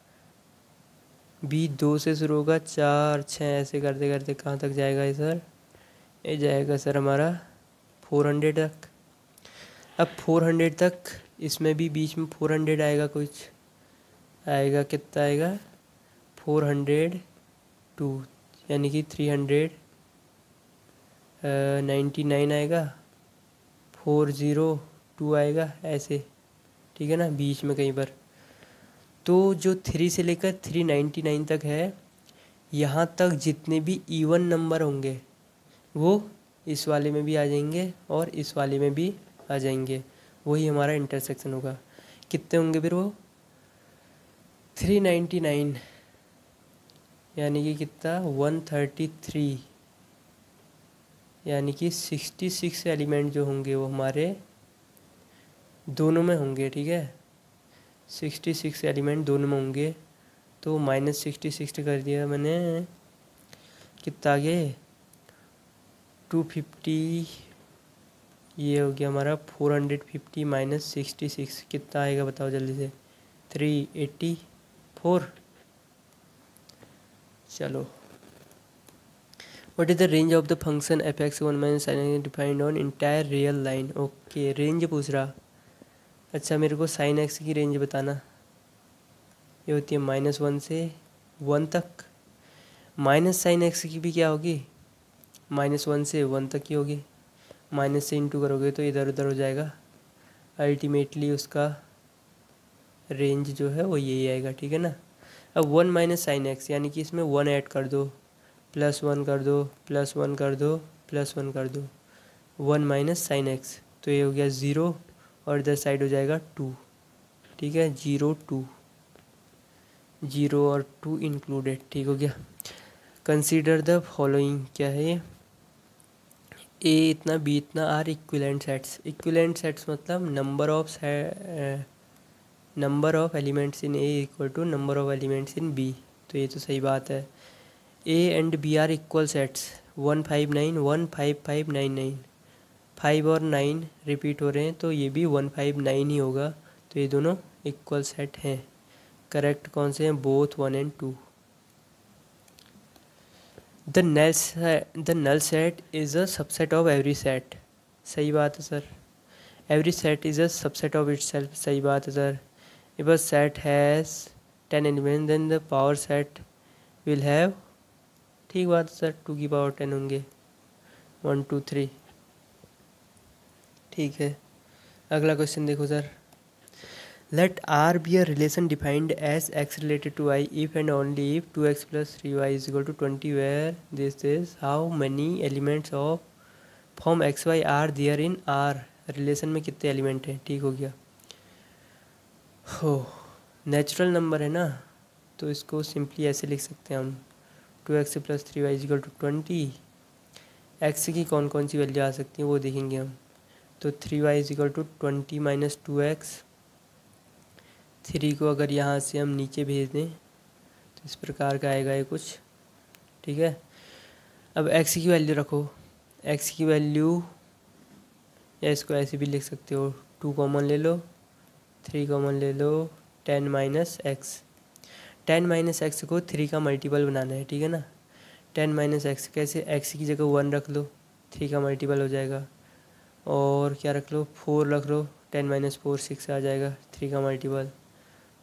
बी 2 से शुरू होगा, 4 6 ऐसे करते करते कहाँ तक जाएगा ये सर, ये जाएगा सर हमारा 400 तक। अब 400 तक इसमें भी बीच में 400 आएगा, कुछ आएगा, कितना आएगा 402 यानी कि 399 आएगा, 402 आएगा ऐसे, ठीक है ना, बीच में कहीं पर। तो जो 3 से लेकर 399 तक है, यहाँ तक जितने भी इवन नंबर होंगे वो इस वाले में भी आ जाएंगे और इस वाले में भी आ जाएंगे, वही हमारा इंटरसेक्शन होगा। कितने होंगे फिर वो 399 यानी कि कितना 133 यानी कि 66 एलिमेंट जो होंगे वो हमारे दोनों में होंगे, ठीक है, 66 एलिमेंट दोनों में होंगे। तो -66 कर दिया मैंने, कितना आ गया 250, ये हो गया हमारा 450 माइनस 66 कितना आएगा बताओ जल्दी से, 384। चलो, what is the range of the function f(x1 - sin defined on entire real line. Okay, range पूछ रहा। अच्छा, मेरे को sin x की रेंज बताना। ये होती है -1 से 1 तक। माइनस साइन एक्स की भी क्या होगी, -1 से 1 तक ही होगी। माइनस से इंटू करोगे तो इधर उधर हो जाएगा, अल्टीमेटली उसका रेंज जो है वो यही आएगा, ठीक है ना। अब 1 माइनस साइन एक्स यानी कि इसमें 1 ऐड कर दो, +1 कर दो, +1 कर दो, +1 कर दो, 1 माइनस साइन एक्स, तो ये हो गया 0 और इधर साइड हो जाएगा 2, ठीक है, 0 2, 0 और 2 इंक्लूडेड, ठीक हो गया। कंसीडर द फॉलोइंग, क्या है ये, ए इतना बी इतना are equivalent sets. Equivalent sets मतलब number of elements in A equal to number of elements in B. तो ये तो सही बात है। A and B are equal sets, 159 15599, 5 और 9 रिपीट हो रहे हैं तो ये भी 159 ही होगा, तो ये दोनों इक्वल सेट हैं। करेक्ट कौन से हैं, both 1 and 2। The null set is a subset of every set. सही बात है sir. Every set is a subset of itself. सही बात है sir. If a set has 10 element then the power set will have, ठीक बात है सर, 2 की पावर 10 होंगे, 1 2 3, ठीक है। अगला क्वेश्चन देखो sir, let R be a relation defined as x related to Y if and only if 2x plus 3y is equal to 20 where this is how many elements of form x y are there in R. Relation में कितने एलिमेंट हैं, ठीक हो गया। हो नेचुरल नंबर है ना, तो इसको सिंपली ऐसे लिख सकते हैं हम 2x plus 3y is equal to 20। X की कौन कौन सी वैल्यू आ सकती है वो देखेंगे हम। तो 3y is equal to 20 minus 2x। 3 को अगर यहाँ से हम नीचे भेज दें तो इस प्रकार का आएगा ये कुछ, ठीक है। अब x की वैल्यू रखो, x की वैल्यू, या इसको ऐसे भी लिख सकते हो, 2 कॉमन ले लो, 3 कॉमन ले लो, 10 माइनस एक्स। 10 माइनस एक्स को 3 का मल्टीपल बनाना है, ठीक है ना। 10 माइनस एक्स कैसे, x की जगह 1 रख लो, 3 का मल्टीपल हो जाएगा। और क्या रख लो, 4 रख लो, 10 माइनस 4 6 आ जाएगा, 3 का मल्टीपल।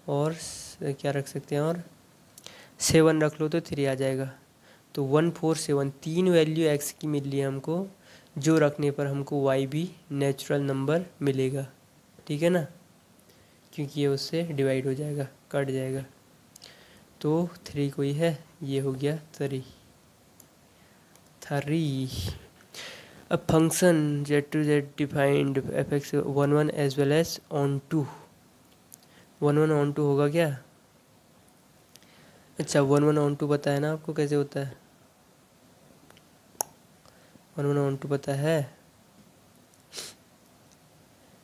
और क्या रख सकते हैं, और 7 रख लो तो 3 आ जाएगा। तो 1 4 7 3 वैल्यू x की मिल रही है हमको, जो रखने पर हमको y भी नेचुरल नंबर मिलेगा, ठीक है ना, क्योंकि ये उससे डिवाइड हो जाएगा, कट जाएगा। तो 3 कोई है, ये हो गया 3। A function z to z defined fx 1 1 as well as on 2। 1 1 on 2 होगा क्या? अच्छा 1 1 on 2 पता है ना आपको कैसे होता है? 1 1 on 2 पता है,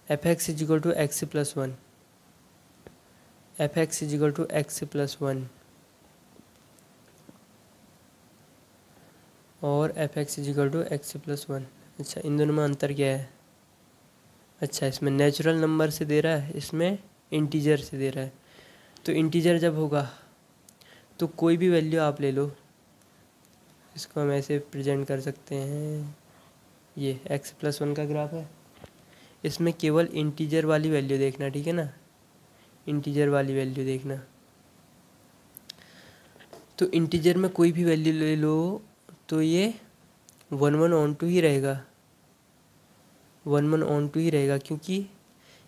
fx is equal to x plus 1, fx is equal to x plus 1 और fx is equal to x plus 1। अच्छा इन दोनों में अंतर क्या है? अच्छा इसमें नेचुरल नंबर से दे रहा है, इसमें इंटीजर से दे रहा है। तो इंटीजर जब होगा तो कोई भी वैल्यू आप ले लो, इसको हम ऐसे प्रेजेंट कर सकते हैं, ये x प्लस 1 का ग्राफ है, इसमें केवल इंटीजर वाली वैल्यू देखना, ठीक है ना, इंटीजर वाली वैल्यू देखना। तो इंटीजर में कोई भी वैल्यू ले लो तो ये 1 1 on 2 ही रहेगा, 1 1 on 2 ही रहेगा, क्योंकि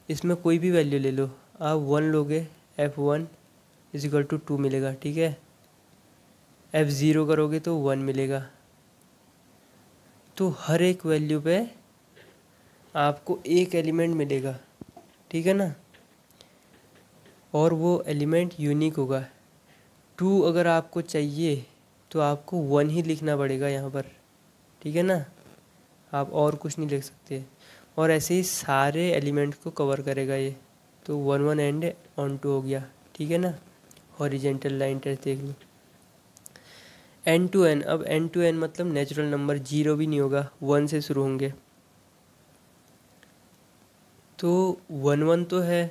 इसमें कोई भी वैल्यू ले लो, आप 1 लोगे f1 इज इक्वल टू 2 मिलेगा, ठीक है। f0 करोगे तो 1 मिलेगा। तो हर एक वैल्यू पे आपको एक एलिमेंट मिलेगा, ठीक है ना, और वो एलिमेंट यूनिक होगा। 2 अगर आपको चाहिए तो आपको 1 ही लिखना पड़ेगा यहाँ पर, ठीक है ना, आप और कुछ नहीं लिख सकते। और ऐसे ही सारे एलिमेंट को कवर करेगा ये। तो 1 1 एंड ऑन 2 हो गया, ठीक है ना। हॉरिजेंटल लाइन टेस्ट देख लो। n to n, अब n to n मतलब नेचुरल नंबर, 0 भी नहीं होगा, 1 से शुरू होंगे। तो 1 1 तो है,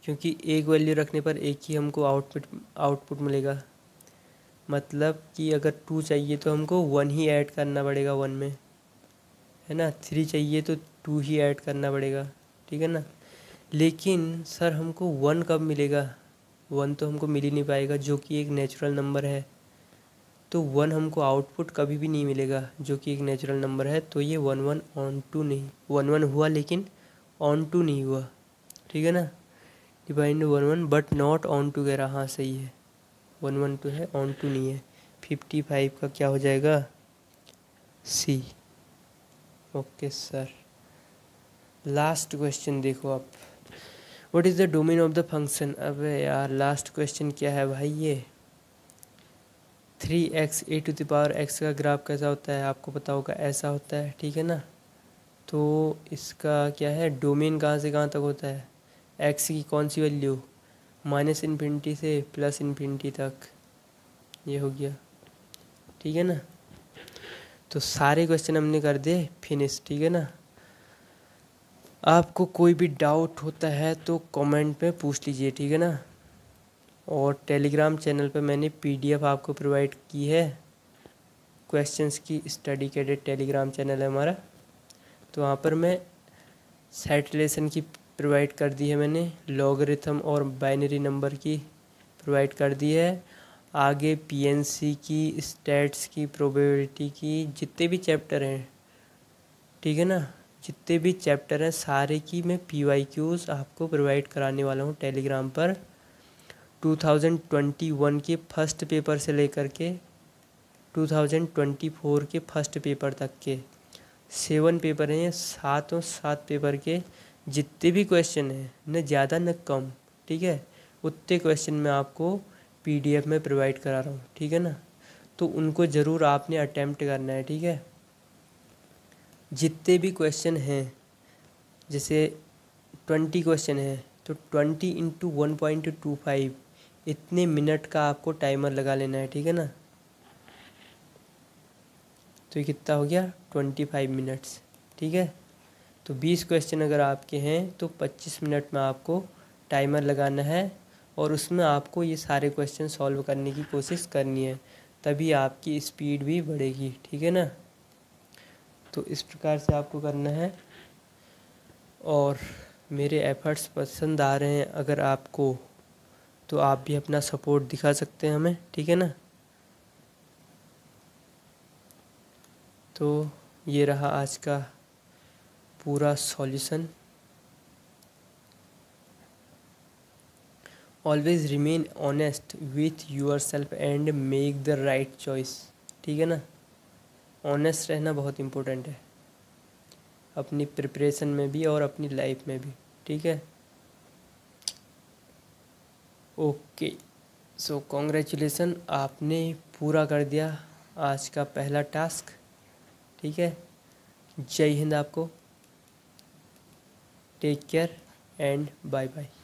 क्योंकि एक वैल्यू रखने पर एक ही हमको आउटपुट मिलेगा। मतलब कि अगर 2 चाहिए तो हमको 1 ही ऐड करना पड़ेगा 1 में, है ना। 3 चाहिए तो 2 ही ऐड करना पड़ेगा, ठीक है ना। लेकिन सर हमको 1 कब मिलेगा? 1 तो हमको मिल ही नहीं पाएगा, जो कि एक नेचुरल नंबर है। तो 1 हमको आउटपुट कभी भी नहीं मिलेगा, जो कि एक नेचुरल नंबर है। तो ये 1 1 on 2 नहीं, 1 1 हुआ लेकिन on 2 नहीं हुआ, ठीक है ना। डिवाइड 1 1 बट नॉट on 2 कह रहा, हाँ सही है, 1 1 तो है, on 2 नहीं है। 55 का क्या हो जाएगा? सी। ओके सर, लास्ट क्वेश्चन देखो आप, what is the domain of the function. अबे यार लास्ट क्वेश्चन क्या है भाई, ये 3x a to the power x का ग्राफ कैसा होता है आपको पता होगा, ऐसा होता है, ठीक है ना। तो इसका क्या है, डोमेन कहाँ से कहाँ तक होता है, x की कौन सी वैल्यू, -∞ से +∞ तक, ये हो गया, ठीक है ना। तो सारे क्वेश्चन हमने कर दिए फिनिश, ठीक है ना। आपको कोई भी डाउट होता है तो कमेंट में पूछ लीजिए, ठीक है ना। और टेलीग्राम चैनल पे मैंने PDF आपको प्रोवाइड की है, क्वेश्चंस की स्टडी कैडेट टेलीग्राम चैनल है हमारा। तो वहाँ पर मैं सेट रिलेशन की प्रोवाइड कर दी है मैंने, लॉगरिथम और बाइनरी नंबर की प्रोवाइड कर दी है। आगे PNC की, स्टैट्स की, प्रोबेबिलिटी की, जितने भी चैप्टर हैं, ठीक है ना, जितने भी चैप्टर हैं सारे की मैं PYQs आपको प्रोवाइड कराने वाला हूँ टेलीग्राम पर। 2021 के फर्स्ट पेपर से लेकर के 2024 के फर्स्ट पेपर तक के 7 पेपर हैं, 7 पेपर के जितने भी क्वेश्चन हैं, न ज़्यादा न कम, ठीक है, उतने क्वेश्चन मैं आपको PDF में प्रोवाइड करा रहा हूँ, ठीक है ना। तो उनको ज़रूर आपने अटेम्प्ट करना है, ठीक है। जितने भी क्वेश्चन हैं, जैसे 20 क्वेश्चन हैं तो 20 × 1.25 इतने मिनट का आपको टाइमर लगा लेना है, ठीक है ना। तो ये कितना हो गया 25 मिनट्स, ठीक है। तो 20 क्वेश्चन अगर आपके हैं तो 25 मिनट में आपको टाइमर लगाना है और उसमें आपको ये सारे क्वेश्चन सॉल्व करने की कोशिश करनी है, तभी आपकी स्पीड भी बढ़ेगी, ठीक है ना। तो इस प्रकार से आपको करना है। और मेरे एफर्ट्स पसंद आ रहे हैं अगर आपको, तो आप भी अपना सपोर्ट दिखा सकते हैं हमें, ठीक है ना। तो ये रहा आज का पूरा solution. Always remain honest with yourself and make the right choice, ठीक है ना। ऑनेस्ट रहना बहुत इम्पोर्टेंट है अपनी प्रिपरेशन में भी और अपनी लाइफ में भी, ठीक है। ओके, सो कॉन्ग्रेचुलेसन, आपने पूरा कर दिया आज का पहला टास्क, ठीक है। जय हिंद आपको, take care and bye bye.